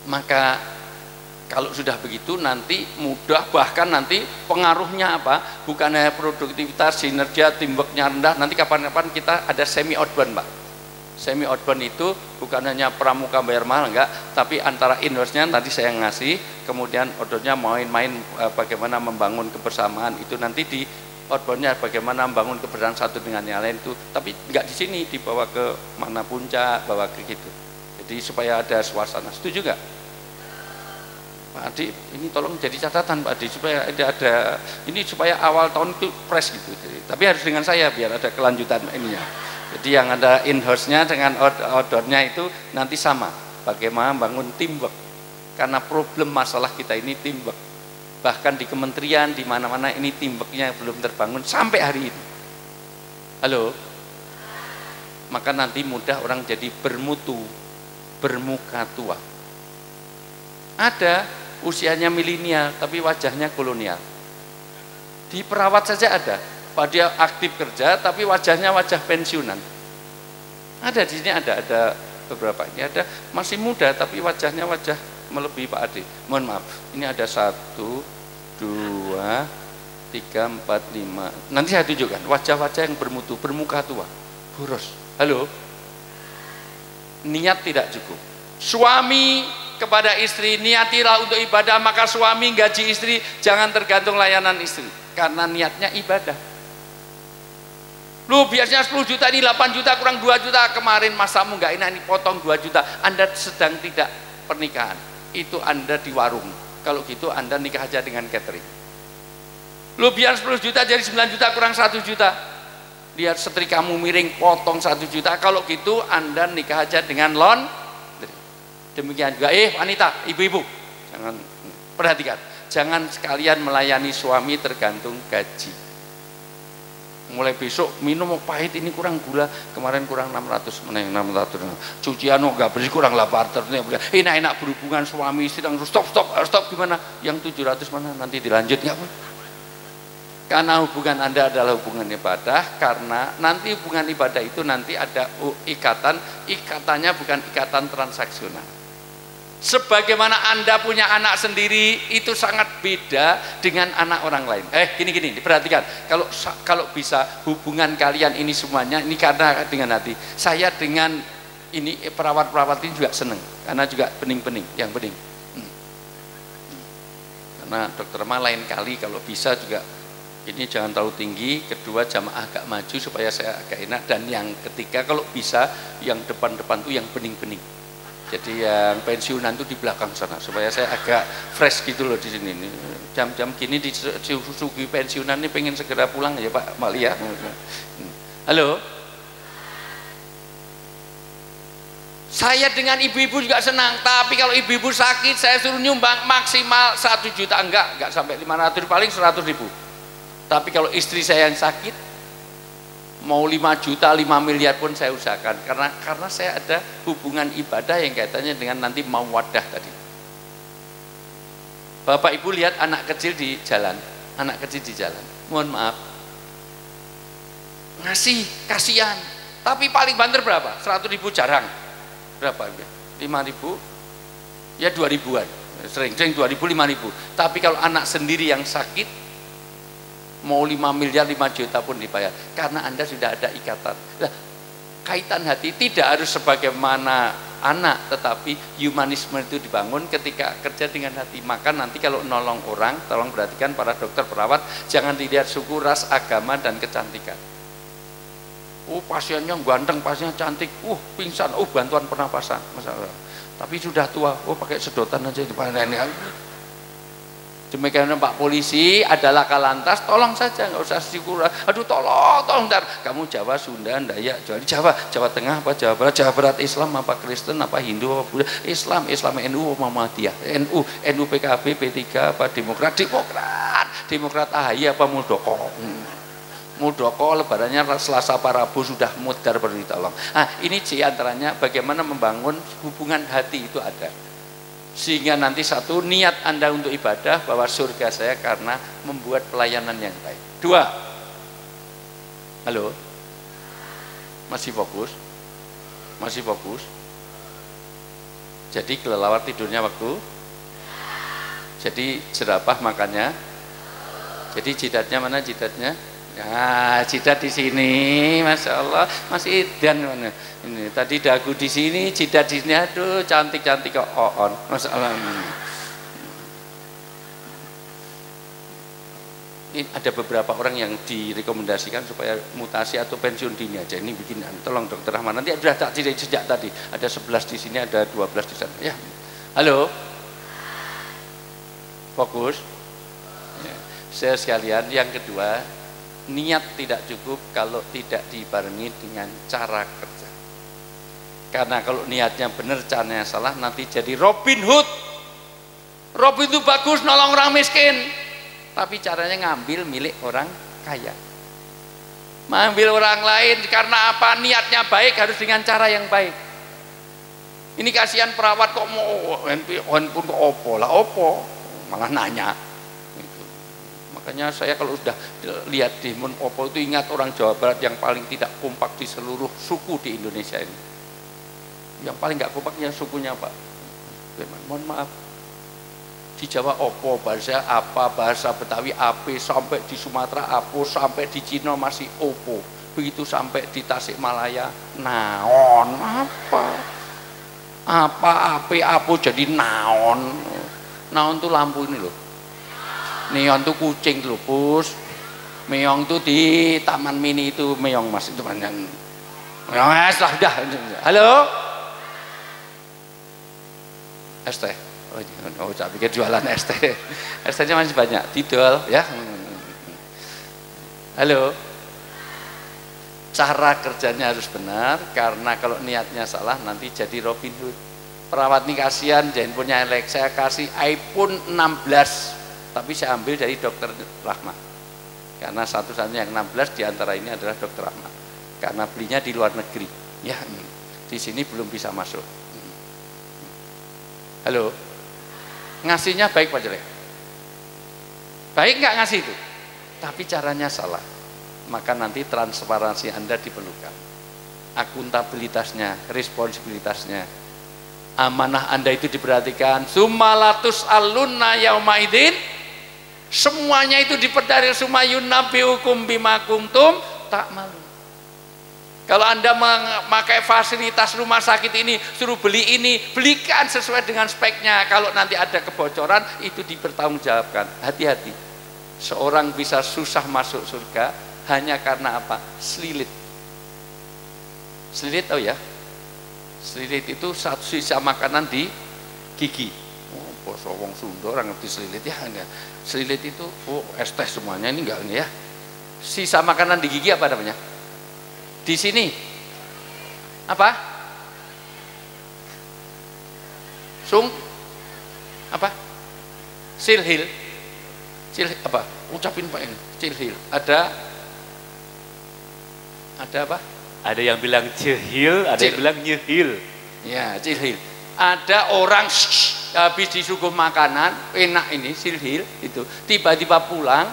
Maka kalau sudah begitu nanti mudah, bahkan nanti pengaruhnya apa? Bukan hanya produktivitas, sinergia, teamworknya rendah. Nanti kapan-kapan kita ada semi outbound, Pak. Semi outbound itu bukan hanya pramuka bayar mahal, enggak, tapi antara inwards-nya nanti saya ngasih, kemudian outbound-nya main-main bagaimana membangun kebersamaan, itu nanti di outbound-nya bagaimana membangun kebersamaan satu dengan yang lain itu. Tapi enggak di sini, dibawa ke mana puncak, bawa ke gitu. Jadi supaya ada suasana. Setuju enggak? Pak Adi, ini tolong jadi catatan Pak Adi supaya ada ini supaya awal tahun itu fresh gitu. Tapi harus dengan saya biar ada kelanjutan ininya. Jadi yang ada in-house-nya dengan outdoor-nya itu nanti sama. Bagaimana bangun teamwork. Karena problem masalah kita ini teamwork. Bahkan di kementerian, di mana-mana ini teamwork-nya belum terbangun sampai hari ini. Halo? Maka nanti mudah orang jadi bermutu, bermuka tua. Ada usianya milenial tapi wajahnya kolonial. Di perawat saja ada, dia aktif kerja tapi wajahnya wajah pensiunan. Ada di sini ada beberapa, ini ada masih muda tapi wajahnya wajah melebihi Pak Ade. Mohon maaf, ini ada 1, 2, 3, 4, 5. Nanti saya tunjukkan wajah-wajah yang bermutu, bermuka tua. boros. Halo, niat tidak cukup. Suami kepada istri, niatilah untuk ibadah, maka suami gaji istri jangan tergantung layanan istri, karena niatnya ibadah. Lu biasanya 10 juta, ini 8 juta kurang 2 juta, kemarin masamu nggak enak, ini potong 2 juta. Anda sedang tidak pernikahan, itu Anda di warung. Kalau gitu Anda nikah aja dengan catering. Lu biar 10 juta jadi 9 juta kurang 1 juta, lihat setrikamu miring, potong 1 juta. Kalau gitu Anda nikah aja dengan laundry. Demikian juga wanita, ibu-ibu, jangan, perhatikan, jangan sekalian melayani suami tergantung gaji. Mulai besok minum pahit, ini kurang gula, kemarin kurang 600, mana yang 600, cucian nggak bersih kurang 800, enak-enak berhubungan suami istri, stop gimana, yang 700 mana, nanti dilanjut nggak apa. Karena hubungan Anda adalah hubungan ibadah, karena nanti hubungan ibadah itu nanti ada ikatan, ikatannya bukan ikatan transaksional. Sebagaimana Anda punya anak sendiri, itu sangat beda dengan anak orang lain. Gini, diperhatikan. Kalau bisa hubungan kalian ini semuanya, ini karena dengan hati. Saya dengan ini perawat-perawat ini juga seneng, karena juga bening-bening, yang bening. Karena dokter mah lain kali kalau bisa juga ini jangan terlalu tinggi, kedua jamaah agak maju supaya saya agak enak, dan yang ketiga kalau bisa yang depan-depan tuh yang bening-bening. Jadi yang pensiunan tuh di belakang sana supaya saya agak fresh gitu loh di sini. Jam-jam gini di sugi pensiunan ini pengen segera pulang ya Pak Malia. Halo. Saya dengan ibu-ibu juga senang, tapi kalau ibu-ibu sakit saya suruh nyumbang maksimal 1 juta, enggak sampai 500, paling 100.000. Tapi kalau istri saya yang sakit, mau 5 juta, 5 miliar pun saya usahakan, karena saya ada hubungan ibadah yang kaitannya dengan nanti mau wadah tadi. Bapak Ibu lihat anak kecil di jalan, mohon maaf, ngasih, kasihan, tapi paling banter berapa? 100.000 jarang, berapa? 5.000, ya 2.000-an, sering 2.000, 5.000. Tapi kalau anak sendiri yang sakit, mau 5 miliar, 5 juta pun dibayar, karena Anda sudah ada ikatan. Nah, kaitan hati tidak harus sebagaimana anak, tetapi humanisme itu dibangun ketika kerja dengan hati. Maka nanti kalau nolong orang, tolong perhatikan para dokter perawat, jangan dilihat suku, ras, agama, dan kecantikan. Pasiennya ganteng, pasiennya cantik, pingsan, bantuan pernapasan, masalah. Tapi sudah tua, pakai sedotan aja di ini. Demikian Pak Polisi, adalah Kalantas, tolong saja, nggak usah syukur. Aduh tolong ntar kamu Jawa, Sunda, Dayak, Jawa Tengah apa Jawa Barat, Islam apa Kristen apa Hindu apa Buddha, Islam NU apa Muhammadiyah, NU PKB, P3 apa Demokrat AHY apa Muldoko lebarannya Selasa para Rabu sudah mudar, perlu ditolong. Ini antaranya bagaimana membangun hubungan hati itu ada. Sehingga nanti satu, niat Anda untuk ibadah bahwa surga saya karena membuat pelayanan yang baik. 2, halo, masih fokus? Jadi kelelawar tidurnya waktu, jadi jerapah makannya, jadi jidatnya mana jidatnya? Nah, jidat di sini, masya Allah, masih edan mana? Ini tadi dagu di sini, jidat di sini, aduh cantik kok on, masya Allah. Ini ada beberapa orang yang direkomendasikan supaya mutasi atau pensiun dini aja. Ini bikin, tolong Dokter Rahman. Nanti sudah tak tidak sejak tadi. Ada 11 di sini, ada 12 di sana. Ya, halo, fokus. Ya. Saya sekalian, yang kedua. Niat tidak cukup kalau tidak dibarengi dengan cara kerja. Karena kalau niatnya benar, caranya salah, nanti jadi Robin Hood. Robin itu bagus nolong orang miskin, tapi caranya ngambil milik orang kaya. Mengambil orang lain karena apa? Niatnya baik, harus dengan cara yang baik. Ini kasihan perawat kok mau handphone kok opo, malah nanya. Makanya saya kalau sudah lihat di Opo itu ingat orang Jawa Barat yang paling tidak kompak di seluruh suku di Indonesia ini. Yang paling nggak kompaknya sukunya Pak. Mohon maaf. Di Jawa Opo, bahasa apa, bahasa Betawi Ape, sampai di Sumatera Apo, sampai di Cina masih Opo. begitu sampai di Tasikmalaya, naon apa jadi naon tuh lampu ini loh, neon tuh kucing tuh Pus, meong tuh di Taman Mini itu meong Mas, itu banyak meong es lah dah. Halo es teh, oh saya pikir jualan es teh, es tehnya masih banyak, didol ya. Halo, cara kerjanya harus benar, karena kalau niatnya salah nanti jadi Robin Hood. Perawat nih kasihan, handphonenya elek, saya kasih iPhone 16 tapi saya ambil dari Dokter Rahma, karena satu-satunya yang 16 diantara ini adalah Dokter Rahma, karena belinya di luar negeri ya, di sini belum bisa masuk. Halo, ngasihnya baik Pak Jelek, baik nggak ngasih itu, tapi caranya salah, maka nanti transparansi Anda diperlukan, akuntabilitasnya, responsibilitasnya, amanah Anda itu diperhatikan. Sumalatus alunna yaumaidin, semuanya itu diperdaril, sumayunnabiukum bima kuntum tak malu. Kalau Anda memakai fasilitas rumah sakit ini, suruh beli ini, belikan sesuai dengan speknya. Kalau nanti ada kebocoran, itu dipertanggungjawabkan. Hati-hati, seorang bisa susah masuk surga hanya karena apa? Selilit. Selilit tahu ya? Selilit itu satu sisa makanan di gigi. Oh, bos wong Sunda orang ngerti selilit ya enggak. Selilit itu es teh semuanya ini enggak ya. Sisa makanan di gigi apa namanya? Di sini. Apa? Apa? Silhil. Apa? Ucapin Pak ini. Silhil. Ada apa? Ada yang bilang cihil, ada yang bilang nyehil. Ya, cihil. Ada orang habis disuguh makanan enak ini silhil itu, tiba-tiba pulang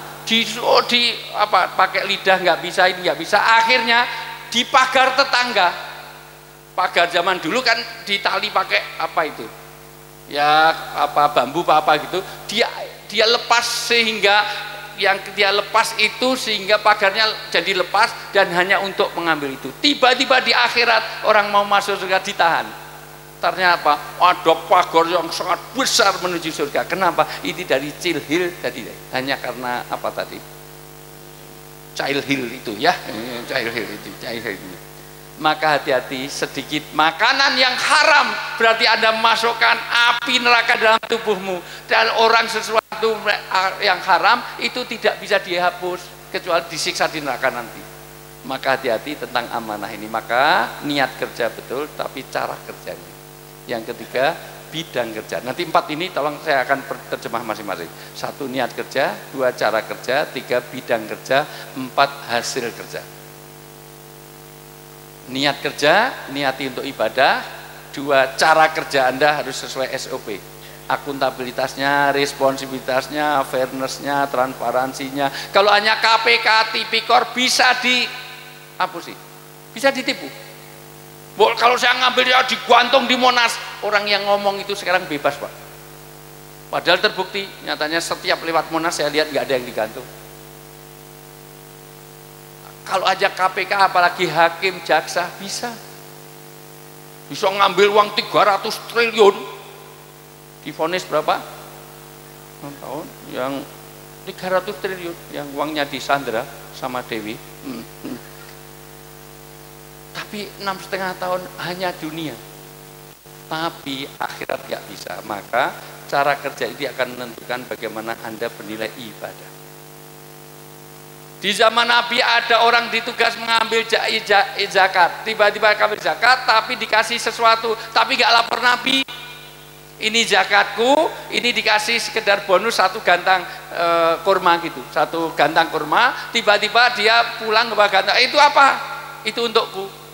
pakai lidah nggak bisa, ini nggak bisa, akhirnya di pagar tetangga. Pagar zaman dulu kan ditali pakai apa itu? Ya apa bambu apa gitu. Dia lepas sehingga yang dia lepas itu sehingga pagarnya jadi lepas dan hanya untuk mengambil itu. Tiba-tiba di akhirat orang mau masuk surga ditahan. Ternyata ada pagar yang sangat besar menuju surga. Kenapa? Ini dari cilhil tadi, hanya karena apa tadi? Cilhil itu ya, cilhil itu. Maka hati-hati, sedikit makanan yang haram berarti Anda memasukkan api neraka dalam tubuhmu, dan orang sesuatu yang haram itu tidak bisa dihapus kecuali disiksa di neraka nanti. Maka hati-hati tentang amanah ini. Maka niat kerja betul, tapi cara kerjanya. Yang ketiga, bidang kerja. Nanti 4 ini tolong saya akan terjemah masing-masing. 1 niat kerja, 2 cara kerja, 3 bidang kerja, 4 hasil kerja. Niat kerja, niati untuk ibadah. 2, cara kerja Anda harus sesuai SOP, akuntabilitasnya, responsibilitasnya, fairnessnya, transparansinya. Kalau hanya KPK, tipikor bisa dihapusi, bisa ditipu. Kalau saya ngambil ya digantung di Monas, orang yang ngomong itu sekarang bebas Pak, padahal terbukti nyatanya setiap lewat Monas saya lihat nggak ada yang digantung. Kalau aja KPK apalagi hakim, jaksa bisa ngambil uang 300 triliun, divonis berapa? 6 tahun, yang 300 triliun yang uangnya disandra sama Dewi. Tapi 6,5 tahun hanya dunia, tapi akhirat gak bisa. Maka cara kerja ini akan menentukan bagaimana Anda bernilai ibadah. Di zaman Nabi ada orang ditugas mengambil zakat, tiba-tiba ambil zakat tapi dikasih sesuatu, tapi gak lapor Nabi, ini zakatku, ini dikasih sekedar bonus 1 gantang kurma gitu, 1 gantang kurma. Tiba-tiba dia pulang ke gantang, itu apa? Itu untukku.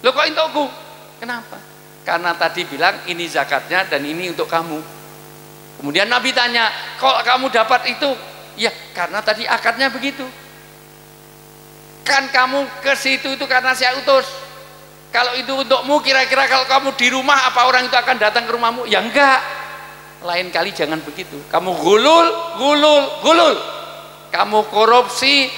Loh kok untukku? Kenapa? Karena tadi bilang ini zakatnya dan ini untuk kamu. Kemudian Nabi tanya, kok kamu dapat itu? Ya karena tadi akadnya begitu. Kan kamu ke situ itu karena saya utus. Kalau itu untukmu, kira-kira kalau kamu di rumah apa orang itu akan datang ke rumahmu? Ya enggak. Lain kali jangan begitu. Kamu gulul. Kamu korupsi.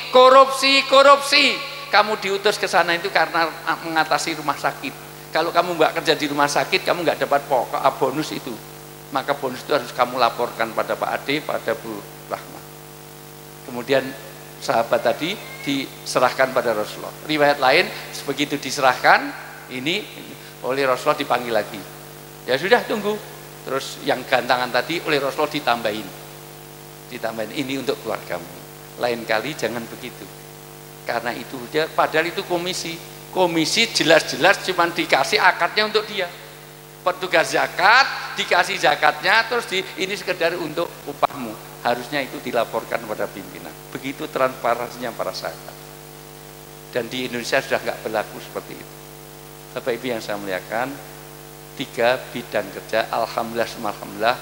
kamu diutus ke sana itu karena mengatasi rumah sakit. Kalau kamu nggak kerja di rumah sakit, kamu nggak dapat pokok bonus itu. Maka bonus itu harus kamu laporkan pada Pak Ade, pada Bu Rahma. Kemudian sahabat tadi diserahkan pada Rasulullah. Riwayat lain, begitu diserahkan, ini oleh Rasulullah dipanggil lagi. Ya sudah, tunggu. Terus yang gantangan tadi oleh Rasulullah ditambahin, ini untuk keluargamu. Lain kali jangan begitu. Karena itu dia, padahal itu komisi jelas-jelas cuma dikasih akadnya untuk dia. Petugas zakat dikasih zakatnya, terus ini sekedar untuk upahmu. Harusnya itu dilaporkan pada pimpinan. Begitu transparansinya para sahabat. Dan di Indonesia sudah nggak berlaku seperti itu. Bapak Ibu yang saya muliakan, 3 bidang kerja, alhamdulillah,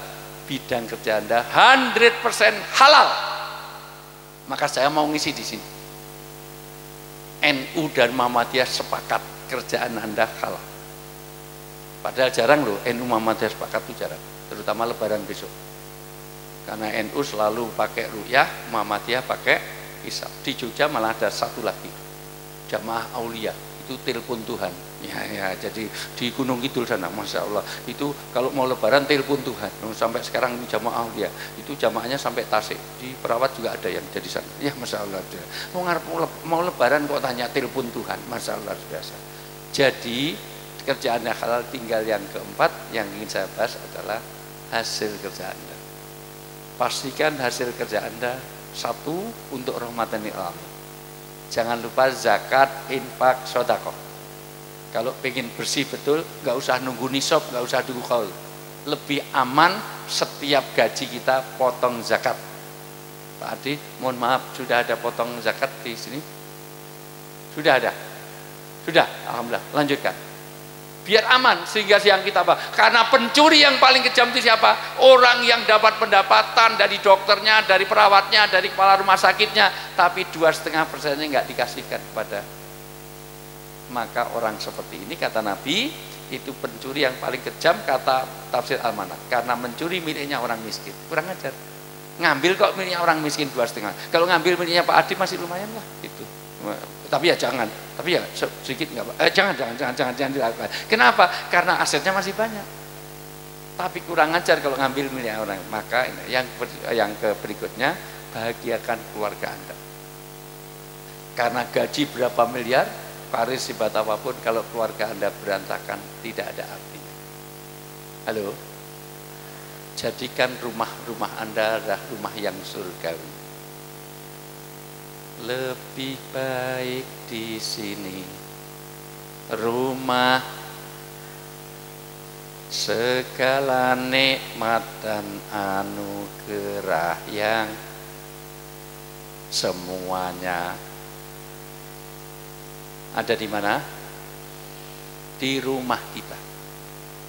bidang kerja Anda 100% halal. Maka saya mau ngisi di sini. NU dan Muhammadiyah sepakat kerjaan Anda halal. Padahal jarang loh NU Muhammadiyah sepakat, itu jarang, terutama lebaran besok. Karena NU selalu pakai ru'yah, Muhammadiyah pakai hisab. Di Jogja malah ada satu lagi, Jamaah Aulia, itu telepon Tuhan. Ya, jadi di Gunung Kidul sana, Masya Allah, itu kalau mau lebaran telepon Tuhan. Sampai sekarang ini Jamaah Aulia, itu jamaahnya sampai Tasik. Di Perawat juga ada yang jadi sana. Ya, Masya Allah. Mau lebaran kok tanya telepon Tuhan, Masya Allah, biasa. Jadi kerjaan halal. Tinggal yang keempat yang ingin saya bahas adalah hasil kerja Anda. Pastikan hasil kerja Anda, 1, untuk rahmatan lil alamin. Jangan lupa zakat, infak, sedekah. Kalau pengen bersih betul, nggak usah nunggu nisab, nggak usah nunggu qaul. Lebih aman setiap gaji kita potong zakat. Pak Adi, mohon maaf, sudah ada potong zakat di sini? Sudah ada? Sudah, alhamdulillah. Lanjutkan. Biar aman, sehingga siang kita apa? Karena pencuri yang paling kejam itu siapa? Orang yang dapat pendapatan dari dokternya, dari perawatnya, dari kepala rumah sakitnya, tapi 2,5%-nya nggak dikasihkan kepada. Maka orang seperti ini, kata Nabi, itu pencuri yang paling kejam, kata tafsir Al-Manat, karena mencuri miliknya orang miskin. Kurang ajar. Ngambil kok miliknya orang miskin 2,5. Kalau ngambil miliknya Pak Adi masih lumayan lah gitu. Tapi ya jangan, tapi ya sedikit nggak, jangan dilakukan. Kenapa? Karena asetnya masih banyak. Tapi kurang ajar kalau ngambil milik orang. Maka yang berikutnya, bahagiakan keluarga Anda. Karena gaji berapa miliar, karir sehebat apapun, kalau keluarga Anda berantakan, tidak ada artinya. Halo, jadikan rumah Anda adalah rumah yang surgawi. Lebih baik di sini rumah segala nikmat dan anugerah yang semuanya ada di mana? Di rumah kita.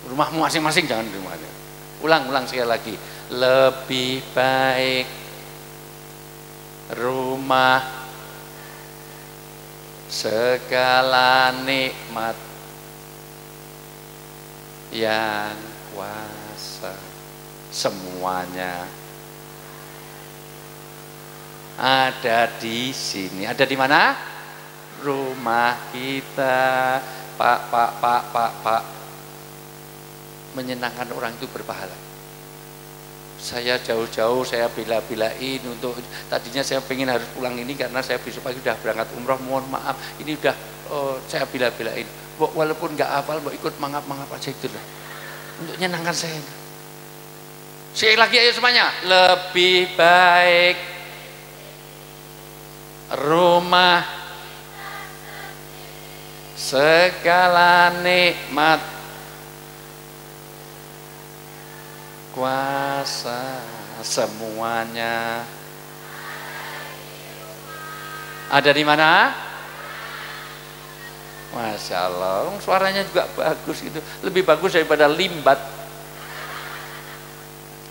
Rumahmu masing-masing, jangan di rumahnya. Ulang sekali lagi. Lebih baik rumah segala nikmat yang kuasa semuanya ada di sini. Ada di mana? Rumah kita. Pak. Menyenangkan orang itu berpahala. Saya jauh-jauh, saya bela-belain untuk, tadinya saya pengen harus pulang ini karena saya besok pagi sudah berangkat umroh, mohon maaf, ini udah saya bela-belain, walaupun nggak hafal, mau ikut mangap-mangap aja itu lah, untuk menyenangkan saya. Sekali lagi ayo semuanya, lebih baik rumah segala nikmat kuasa semuanya ada di mana? Masya Allah, suaranya juga bagus gitu, lebih bagus daripada Limbat.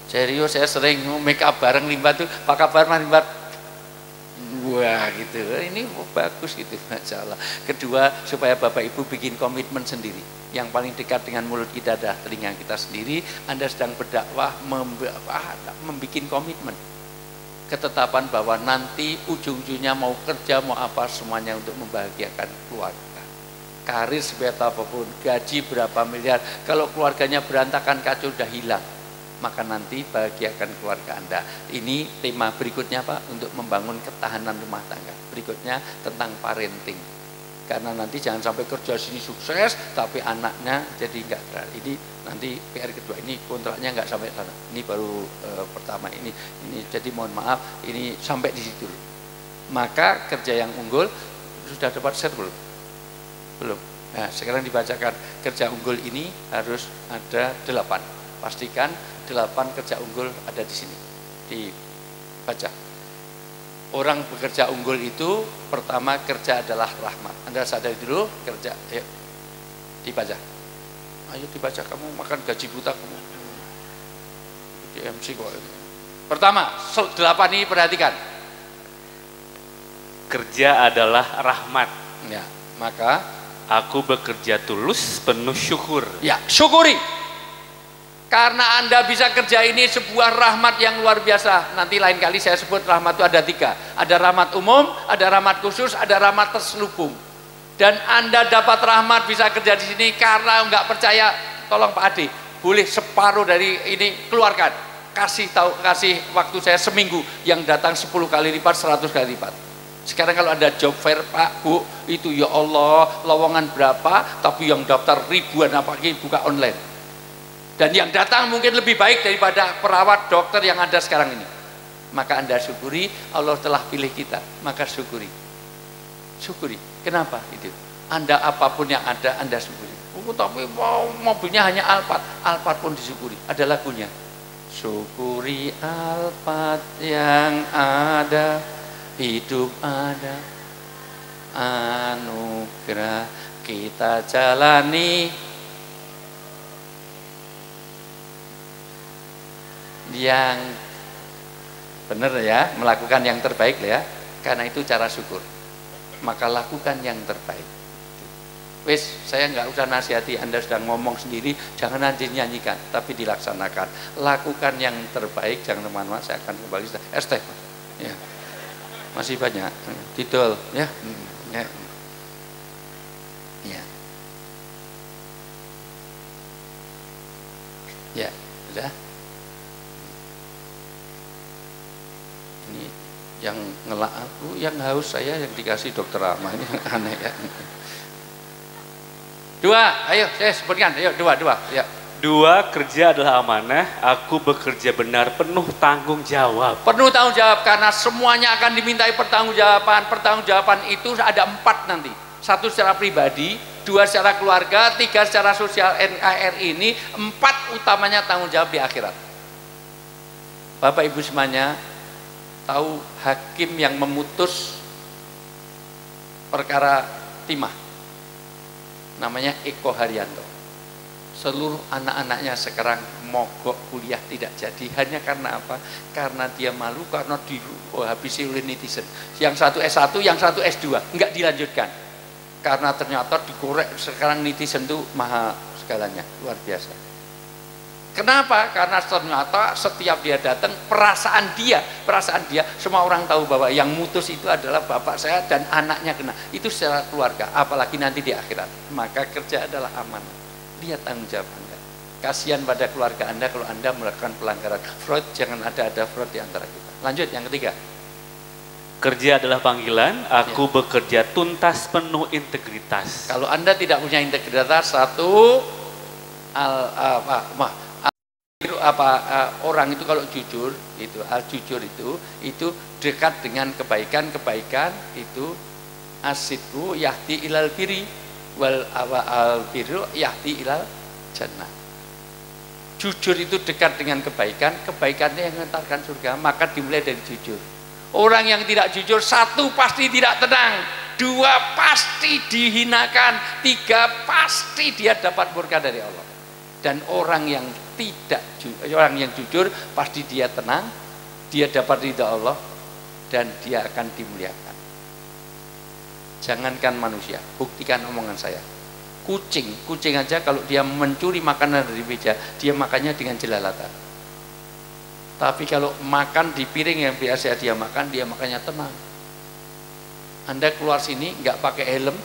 Serius, saya sering make up bareng Limbat tuh, Pak kabar mah Limbat, wah gitu, ini bagus gitu, Masya Allah. Kedua, supaya Bapak Ibu bikin komitmen sendiri. Yang paling dekat dengan mulut kita adalah telinga kita sendiri. Anda sedang berdakwah, membuat komitmen. ketetapan bahwa nanti ujung-ujungnya mau kerja mau apa semuanya untuk membahagiakan keluarga. Karir sebeta apapun, gaji berapa miliar, kalau keluarganya berantakan kacau udah hilang, maka nanti bahagiakan keluarga Anda. Ini tema berikutnya Pak, untuk membangun ketahanan rumah tangga. Berikutnya tentang parenting. Karena nanti jangan sampai kerja sini sukses tapi anaknya jadi enggak. Ini nanti PR kedua, ini kontraknya enggak sampai sana. Ini baru pertama ini jadi mohon maaf ini sampai di situ. Maka kerja yang unggul sudah dapat share belum? Belum. Nah, sekarang dibacakan kerja unggul ini harus ada 8. Pastikan 8 kerja unggul ada di sini. Dibaca. Orang bekerja unggul itu pertama kerja adalah rahmat. Anda sadari dulu kerja, ayo dibaca. Ayo dibaca, kamu makan gaji buta kamu. Di MC kok. Pertama, 8 ini perhatikan. Kerja adalah rahmat. Ya, maka aku bekerja tulus penuh syukur. Ya, syukuri. Karena Anda bisa kerja ini sebuah rahmat yang luar biasa. Nanti lain kali saya sebut rahmat itu ada 3. Ada rahmat umum, ada rahmat khusus, ada rahmat terselubung. Dan Anda dapat rahmat bisa kerja di sini karena nggak percaya, tolong Pak Ade, boleh separuh dari ini keluarkan. Kasih waktu saya seminggu, yang datang 10 kali lipat, 100 kali lipat. Sekarang kalau ada job fair Pak, Bu, itu ya Allah, lowongan berapa, tapi yang daftar ribuan apalagi buka online. Dan yang datang mungkin lebih baik daripada perawat dokter yang ada sekarang ini. Maka Anda syukuri, Allah telah pilih kita, maka syukuri. Syukuri. Kenapa itu? Anda apapun yang ada Anda syukuri. Oh, tapi mobilnya hanya Alphard, Alphard pun disyukuri. Ada lagunya. Syukuri Alphard yang ada, hidup ada, anugerah kita jalani. Yang benar ya, melakukan yang terbaik ya, karena itu cara syukur. Maka lakukan yang terbaik. Wis, saya nggak usah nasihati, Anda sudah ngomong sendiri, jangan nanti nyanyikan, tapi dilaksanakan. Lakukan yang terbaik, jangan teman-teman, saya akan kembali. Teh, ya. Masih banyak, didol, ya. Ya. Ya. Ya, sudah. Ini yang ngelak aku, yang haus saya yang dikasih dokter Rama, ini aneh ya. 2, ayo saya sebutkan, ayo 2 ya. 2, kerja adalah amanah, aku bekerja benar penuh tanggung jawab. Penuh tanggung jawab karena semuanya akan dimintai pertanggungjawaban. Pertanggungjawaban itu ada 4 nanti. 1 secara pribadi, 2 secara keluarga, 3 secara sosial NKRI ini, 4 utamanya tanggung jawab di akhirat. Bapak Ibu semuanya tahu hakim yang memutus perkara timah namanya Eko Haryanto. Seluruh anak-anaknya sekarang mogok kuliah tidak jadi hanya karena apa? Karena dia malu karena dihabisi oleh netizen. Yang satu S1, yang satu S2 enggak dilanjutkan karena ternyata dikorek. Sekarang netizen itu maha segalanya, luar biasa. Kenapa? Karena ternyata setiap dia datang perasaan dia, semua orang tahu bahwa yang mutus itu adalah bapak saya dan anaknya kena. Itu secara keluarga, apalagi nanti di akhirat. Maka kerja adalah amanah. Lihat tanggung jawab Anda. Kasihan pada keluarga Anda kalau Anda melakukan pelanggaran. Fraud, jangan ada fraud di antara kita. Lanjut yang ketiga. Kerja adalah panggilan, aku bekerja tuntas penuh integritas. Kalau Anda tidak punya integritas, orang itu kalau jujur itu jujur itu dekat dengan kebaikan itu asidku yahdi ilal biri wal al biru yahdi ilal jannah. Jujur itu dekat dengan kebaikannya yang mengantarkan surga, maka dimulai dari jujur. Orang yang tidak jujur, 1 pasti tidak tenang, 2 pasti dihinakan, 3 pasti dia dapat murka dari Allah. Dan orang yang jujur pasti dia tenang, dia dapat ridha Allah dan dia akan dimuliakan. Jangankan manusia, buktikan omongan saya. Kucing aja kalau dia mencuri makanan dari meja, dia makannya dengan jelalatan. Tapi kalau makan di piring yang biasa dia makannya tenang. Anda keluar sini nggak pakai helm,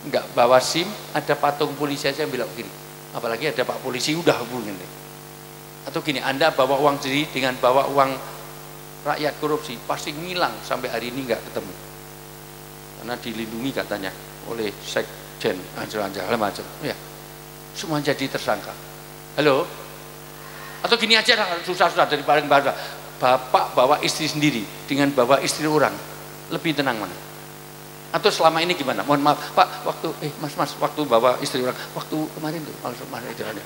nggak bawa SIM, ada patung polisi aja yang belok kiri. Apalagi ada Pak Polisi udah hubungin deh. Atau gini, Anda bawa uang sendiri dengan bawa uang rakyat korupsi, pasti ngilang sampai hari ini nggak ketemu. Karena dilindungi katanya oleh Sekjen, segala macam. Ya, semua jadi tersangka. Halo? Atau gini aja, susah-susah dari paling bawah. Bapak bawa istri sendiri dengan bawa istri orang, lebih tenang mana? Atau selama ini gimana? Mohon maaf, Pak, waktu Mas, waktu bawa istri orang, waktu kemarin tuh, kemarin itu ada.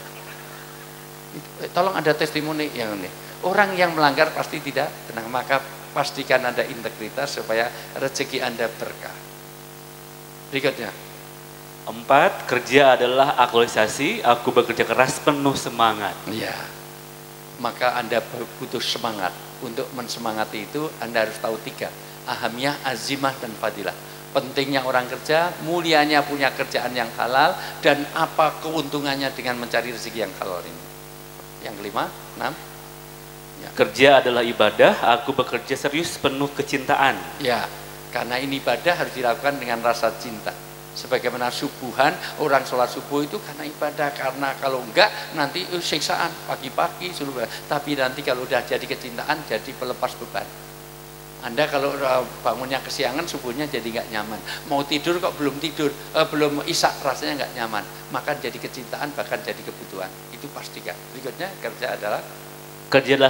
Tolong ada testimoni yang ini. Orang yang melanggar pasti tidak tenang, maka pastikan Anda integritas supaya rezeki Anda berkah. Berikutnya. 4, kerja adalah aktualisasi, aku bekerja keras penuh semangat. Iya. Maka Anda butuh semangat. Untuk mensemangati itu Anda harus tahu 3, ahamiyah, azimah, dan fadilah. Pentingnya orang kerja, mulianya punya kerjaan yang halal, dan apa keuntungannya dengan mencari rezeki yang halal ini. Yang kelima, 6. Ya. Kerja adalah ibadah, aku bekerja serius penuh kecintaan. Ya, karena ini ibadah harus dilakukan dengan rasa cinta. Sebagaimana subuhan, orang sholat subuh itu karena ibadah, karena kalau enggak nanti siksaan pagi-pagi suruh. Tapi nanti kalau udah jadi kecintaan, jadi pelepas beban. Anda kalau bangunnya kesiangan, subuhnya jadi nggak nyaman. Mau tidur kok belum tidur, belum isak, rasanya nggak nyaman. Maka jadi kecintaan, bahkan jadi kebutuhan. Itu pastikan. Berikutnya, kerja adalah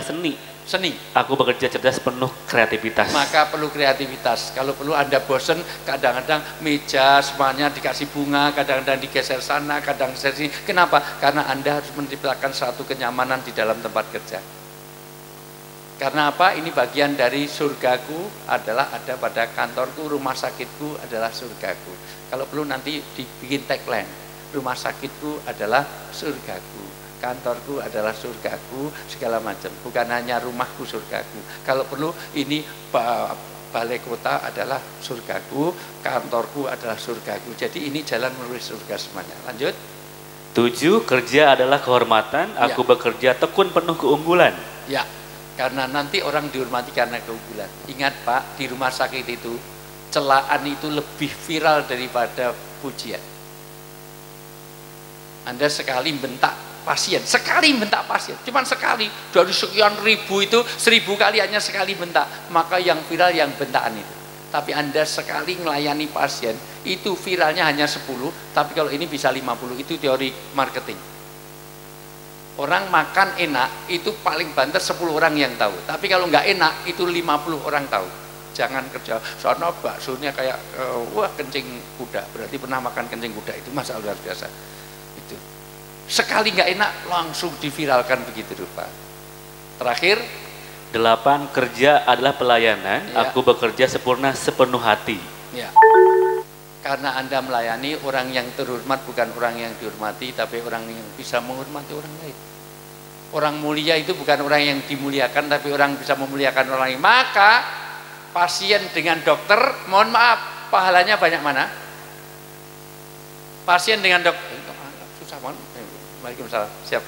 seni. Seni. Aku bekerja cerdas penuh kreativitas. Maka perlu kreativitas. Kalau perlu Anda bosen, kadang-kadang meja semuanya dikasih bunga, kadang-kadang digeser sana, kadang sini. Kenapa? Karena Anda harus menciptakan satu kenyamanan di dalam tempat kerja. Karena apa? Ini bagian dari surgaku adalah ada pada kantorku, rumah sakitku adalah surgaku. Kalau perlu nanti dibikin tagline, rumah sakitku adalah surgaku, kantorku adalah surgaku, segala macam. Bukan hanya rumahku surgaku. Kalau perlu ini balai kota adalah surgaku, kantorku adalah surgaku. Jadi ini jalan menuju surga semuanya. Lanjut. 7, kerja adalah kehormatan, aku bekerja tekun penuh keunggulan. Ya. Karena nanti orang dihormati karena keunggulan. Ingat Pak, di rumah sakit itu celaan itu lebih viral daripada pujian. Anda sekali bentak pasien, cuman sekali, dari sekian ribu itu 1000 kali hanya sekali bentak, maka yang viral yang bentakan itu. Tapi Anda sekali melayani pasien, itu viralnya hanya 10, tapi kalau ini bisa 50, itu teori marketing. Orang makan enak itu paling banter 10 orang yang tahu, tapi kalau nggak enak itu 50 orang tahu. Jangan kerja sono baksonya kayak wah kencing kuda, berarti pernah makan kencing kuda, itu masalah luar biasa. Itu sekali nggak enak langsung diviralkan begitu rupa. Terakhir 8, kerja adalah pelayanan, aku bekerja sempurna sepenuh hati. Ya. Karena Anda melayani orang yang terhormat, bukan orang yang dihormati, tapi orang yang bisa menghormati orang lain. Orang mulia itu bukan orang yang dimuliakan, tapi orang bisa memuliakan orang lain. Maka pasien dengan dokter, mohon maaf, pahalanya banyak mana? Pasien dengan dokter, susah banget. Waalaikumsalam, siap.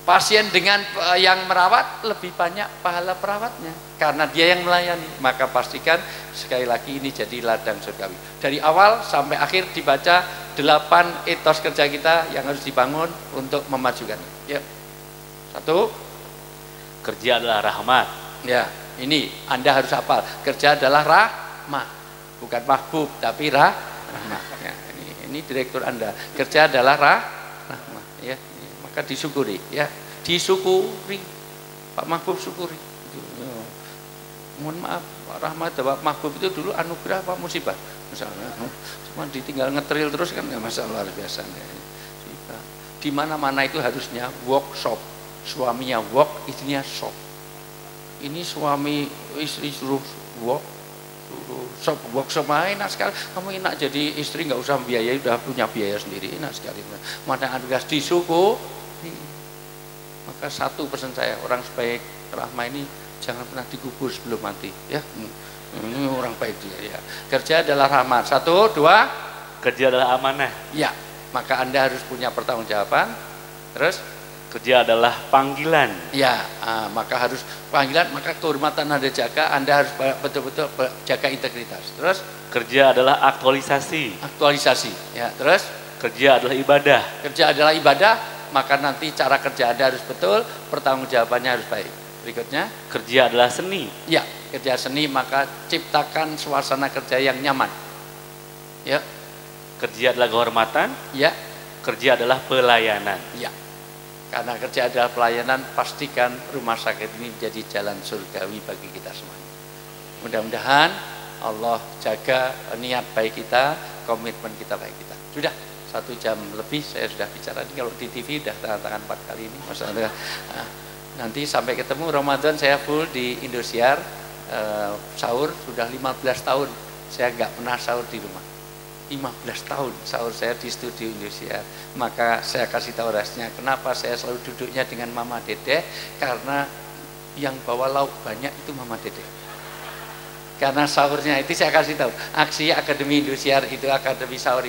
Pasien dengan yang merawat lebih banyak pahala perawatnya karena dia yang melayani. Maka pastikan sekali lagi ini jadi ladang surgawi. Dari awal sampai akhir dibaca 8 etos kerja kita yang harus dibangun untuk memajukan. Ya. 1, kerja adalah rahmat. Ya, ini Anda harus hafal. Kerja adalah rahmat, bukan mahbub tapi rahmat. Ya, ini direktur Anda. Kerja adalah rahmat. Ya. Maka disyukuri, ya, disyukuri. Pak Mahbub syukuri. Mohon maaf, Pak Rahmat, Pak Mahbub itu dulu anugerah apa musibah? Misalnya, cuma ditinggal ngetril terus kan nggak masalah, luar biasa. Di mana-mana itu harusnya workshop, suaminya work, istrinya shop. Ini suami istri suruh workshop enak sekali. Kamu enak jadi istri, nggak usah biaya, udah punya biaya sendiri, enak sekali. Mana anugerah disyukuri. Maka satu pesan saya, orang sebaik Rahma ini jangan pernah dikubur sebelum mati, ya. Ini orang baik dia, ya. Kerja adalah rahmat. 1, 2, kerja adalah amanah. ya. Maka Anda harus punya pertanggungjawaban. Terus Kerja adalah panggilan. Ya, maka harus panggilan, maka kehormatan Anda jaga, Anda harus betul-betul jaga integritas. Terus Kerja adalah aktualisasi. aktualisasi. Ya, terus Kerja adalah ibadah. kerja adalah ibadah, maka nanti cara kerja Anda harus betul, pertanggungjawabannya harus baik. Berikutnya, Kerja adalah seni. ya, kerja seni, maka ciptakan suasana kerja yang nyaman. Ya, Kerja adalah kehormatan. ya, Kerja adalah pelayanan. ya. Karena kerja adalah pelayanan, pastikan rumah sakit ini jadi jalan surgawi bagi kita semuanya. Mudah-mudahan Allah jaga niat baik kita, komitmen kita baik kita. Sudah 1 jam lebih saya sudah bicara. Ini kalau di TV sudah tangan 4 kali ini. Maksudnya, nanti sampai ketemu Ramadan saya full di Indosiar, sahur sudah 15 tahun. Saya nggak pernah sahur di rumah. 15 tahun sahur saya di studio Indosiar. Maka saya kasih tahu rasanya kenapa saya selalu duduknya dengan Mama Dede, karena yang bawa lauk banyak itu Mama Dede. Karena sahurnya itu saya kasih tahu, aksi Akademi Indosiar itu, Akademi Sahur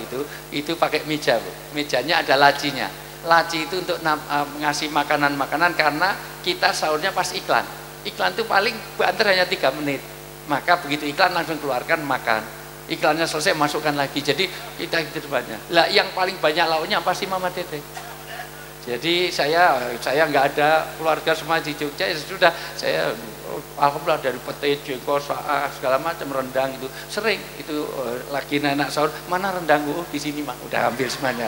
itu pakai meja, Bu. Mejanya ada lacinya. Laci itu untuk ngasih makanan-makanan, karena kita sahurnya pas iklan. Iklan itu paling banter hanya 3 menit. Maka begitu iklan langsung keluarkan makan. Iklannya selesai masukkan lagi, jadi kita gitu banyak. Lah yang paling banyak lauknya pasti Mama Dede. Jadi saya nggak ada keluarga semua di Jogja, ya sudah saya alhamdulillah dari pete, jengkol, segala macam, rendang itu sering itu lagi anak sahur, mana rendang Bu? Di sini mah udah ambil semuanya.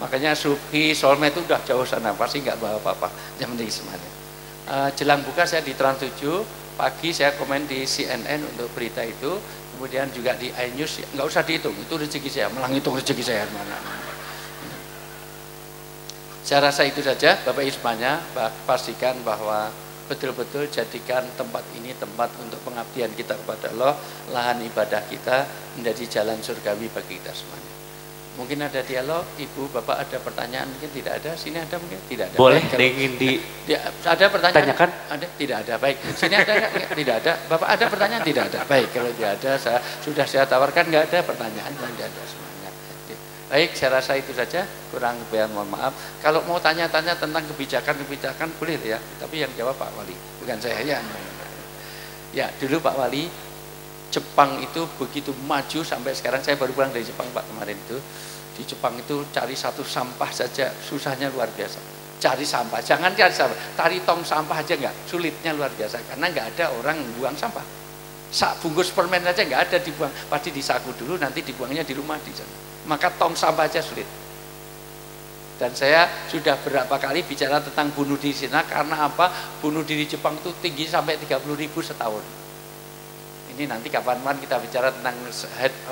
Makanya Subhi, Solme itu udah jauh sana, pasti nggak bawa apa-apa, yang penting semuanya. Jelang buka saya di Trans 7, pagi saya komen di CNN untuk berita itu. Kemudian juga di iNews, nggak usah dihitung, itu rezeki saya, malah ngitung rezeki saya mana. Saya rasa itu saja, Bapak Ibu semuanya, pastikan bahwa betul-betul jadikan tempat ini tempat untuk pengabdian kita kepada Allah, lahan ibadah kita menjadi jalan surgawi bagi kita semuanya. Mungkin ada dialog, Ibu, Bapak ada pertanyaan, mungkin tidak ada, sini ada mungkin tidak ada. Boleh, baik, ingin ada pertanyaan? Tanyakan. Ada, tidak ada, baik. Sini ada enggak? Tidak ada. Bapak ada pertanyaan? Tidak ada. Baik, kalau tidak ada, sudah saya tawarkan, nggak ada pertanyaan, tidak ada semuanya. Baik, saya rasa itu saja, kurang lebih mohon maaf. Kalau mau tanya-tanya tentang kebijakan boleh ya, tapi yang jawab Pak Wali, bukan saya ya. Ya, dulu Pak Wali, Jepang itu begitu maju sampai sekarang. Saya baru pulang dari Jepang Pak kemarin itu. Di Jepang itu cari satu sampah saja susahnya luar biasa. Cari sampah, jangan cari sampah, cari tong sampah aja enggak, sulitnya luar biasa karena enggak ada orang buang sampah. Sak bungkus permen aja enggak ada dibuang, pasti disaku dulu nanti dibuangnya di rumah di sana. Maka tong sampah aja sulit. Dan saya sudah berapa kali bicara tentang bunuh diri sana, karena apa? Bunuh diri Jepang itu tinggi sampai 30.000 setahun. Ini nanti kapan-kapan kita bicara tentang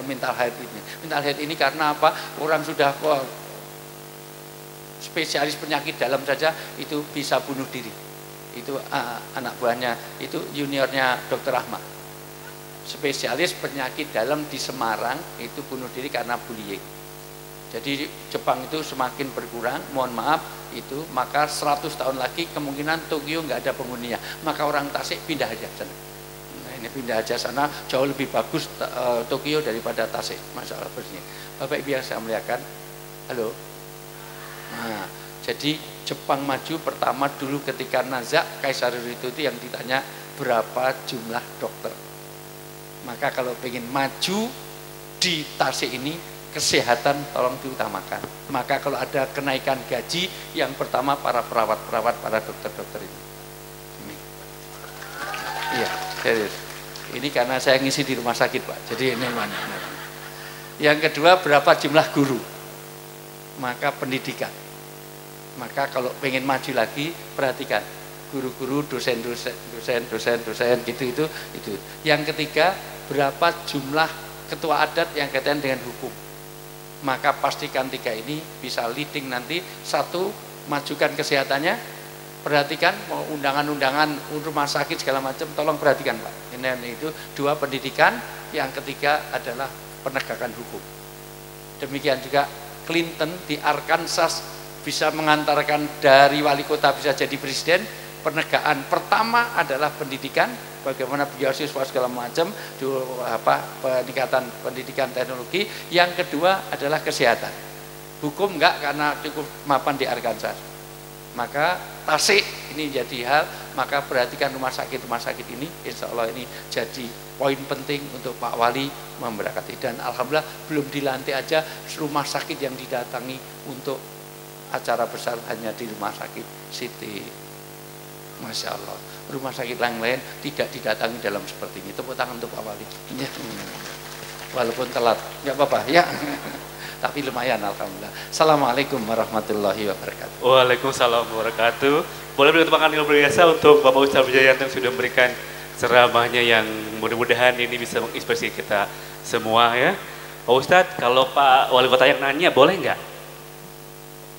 mental health ini. Mental health ini karena apa? Orang sudah spesialis penyakit dalam saja itu bisa bunuh diri. Itu anak buahnya, itu juniornya Dr. Ahmad. Spesialis penyakit dalam di Semarang itu bunuh diri karena bullying. Jadi Jepang itu semakin berkurang, mohon maaf itu, maka 100 tahun lagi kemungkinan Tokyo nggak ada penghuninya. Maka orang Tasik pindah aja sana. Ini pindah aja sana, jauh lebih bagus Tokyo daripada Tasik, masalah bersih. Bapak Ibu yang saya muliakan, halo. Nah, jadi Jepang maju pertama dulu ketika Naza, Kaisar Hirohito itu yang ditanya berapa jumlah dokter. Maka kalau pengen maju di Tasik ini, kesehatan tolong diutamakan. Maka kalau ada kenaikan gaji, yang pertama para perawat-perawat, para dokter-dokter ini. Iya, serius. Ini karena saya ngisi di rumah sakit Pak, jadi ini mana. Yang kedua berapa jumlah guru, maka pendidikan. Maka kalau pengen maju lagi perhatikan guru-guru, dosen gitu itu. Yang ketiga berapa jumlah ketua adat yang kaitan dengan hukum. Maka pastikan 3 ini bisa leading nanti. 1, majukan kesehatannya. Perhatikan mau undangan-undangan rumah sakit segala macam, tolong perhatikan Pak. Ini itu. 2, pendidikan. Yang ketiga adalah penegakan hukum. Demikian juga Clinton di Arkansas bisa mengantarkan dari wali kota bisa jadi presiden. Penegakan pertama adalah pendidikan, bagaimana beasiswa segala macam, peningkatan pendidikan teknologi. Yang kedua adalah kesehatan. Hukum enggak, karena cukup mapan di Arkansas. Maka Tasik ini jadi hal, maka perhatikan rumah sakit ini, insya Allah ini jadi poin penting untuk Pak Wali memberkati. Dan alhamdulillah belum dilantik aja rumah sakit yang didatangi untuk acara besar hanya di rumah sakit Siti. Masya Allah, rumah sakit lain tidak didatangi dalam seperti ini. Tepuk tangan untuk Pak Wali. Ya. Walaupun telat, nggak apa-apa ya. Tapi lumayan alhamdulillah. Assalamualaikum warahmatullahi wabarakatuh. Waalaikumsalam warahmatullahi wabarakatuh. Boleh beri tepuk tangan yang luar biasa untuk Bapak Ustadz Wijayanto yang sudah memberikan ceramahnya yang mudah-mudahan ini bisa menginspirasi kita semua ya. Pak Ustadz, kalau Pak Wali Kota yang nanya boleh nggak?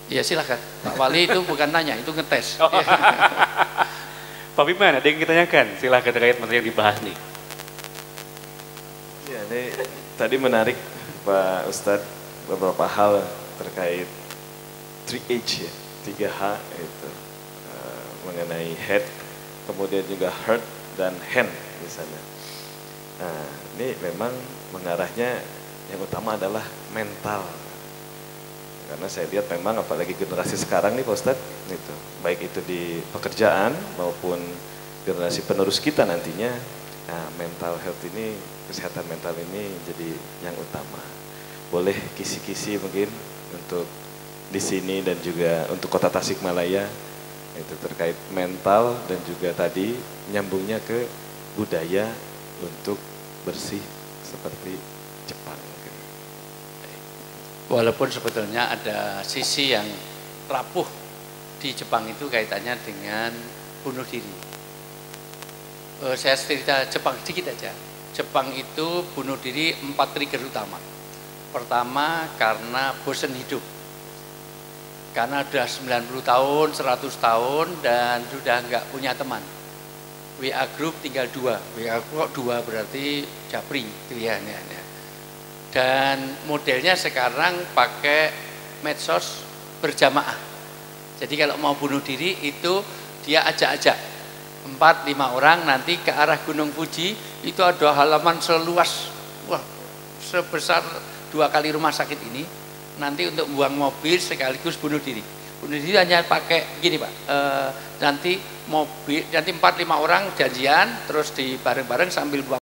Ya silakan. Pak Wali itu bukan nanya, itu ngetes. Oh. Pak Biman, ada yang kita tanyakan? Silakan terkait materi yang dibahas nih. Ya, ini tadi menarik Pak Ustadz beberapa hal terkait 3H ya, 3H itu mengenai head, kemudian juga heart dan hand misalnya. Nah, ini memang mengarahnya yang utama adalah mental. Karena saya lihat memang apalagi generasi sekarang nih Pak Ustadz, gitu, baik itu di pekerjaan maupun generasi penerus kita nantinya, nah, mental health ini, kesehatan mental ini jadi yang utama. Boleh kisi-kisi mungkin untuk di sini dan juga untuk Kota Tasikmalaya itu terkait mental dan juga tadi nyambungnya ke budaya untuk bersih seperti Jepang. Walaupun sebetulnya ada sisi yang rapuh di Jepang itu kaitannya dengan bunuh diri. Saya cerita Jepang sedikit aja. Jepang itu bunuh diri 4 trigger utama. Pertama karena bosan hidup, karena sudah 90 tahun, 100 tahun dan sudah enggak punya teman. WA group tinggal 2, WA kok 2 berarti japri pilihannya. Dan modelnya sekarang pakai medsos berjamaah. Jadi kalau mau bunuh diri itu dia ajak-ajak 4-5 orang nanti ke arah Gunung Fuji, itu ada halaman seluas, wah, sebesar 2 kali rumah sakit ini, nanti untuk buang mobil sekaligus bunuh diri. Bunuh diri hanya pakai gini Pak, nanti mobil, nanti 4-5 orang janjian terus di bareng-bareng sambil buang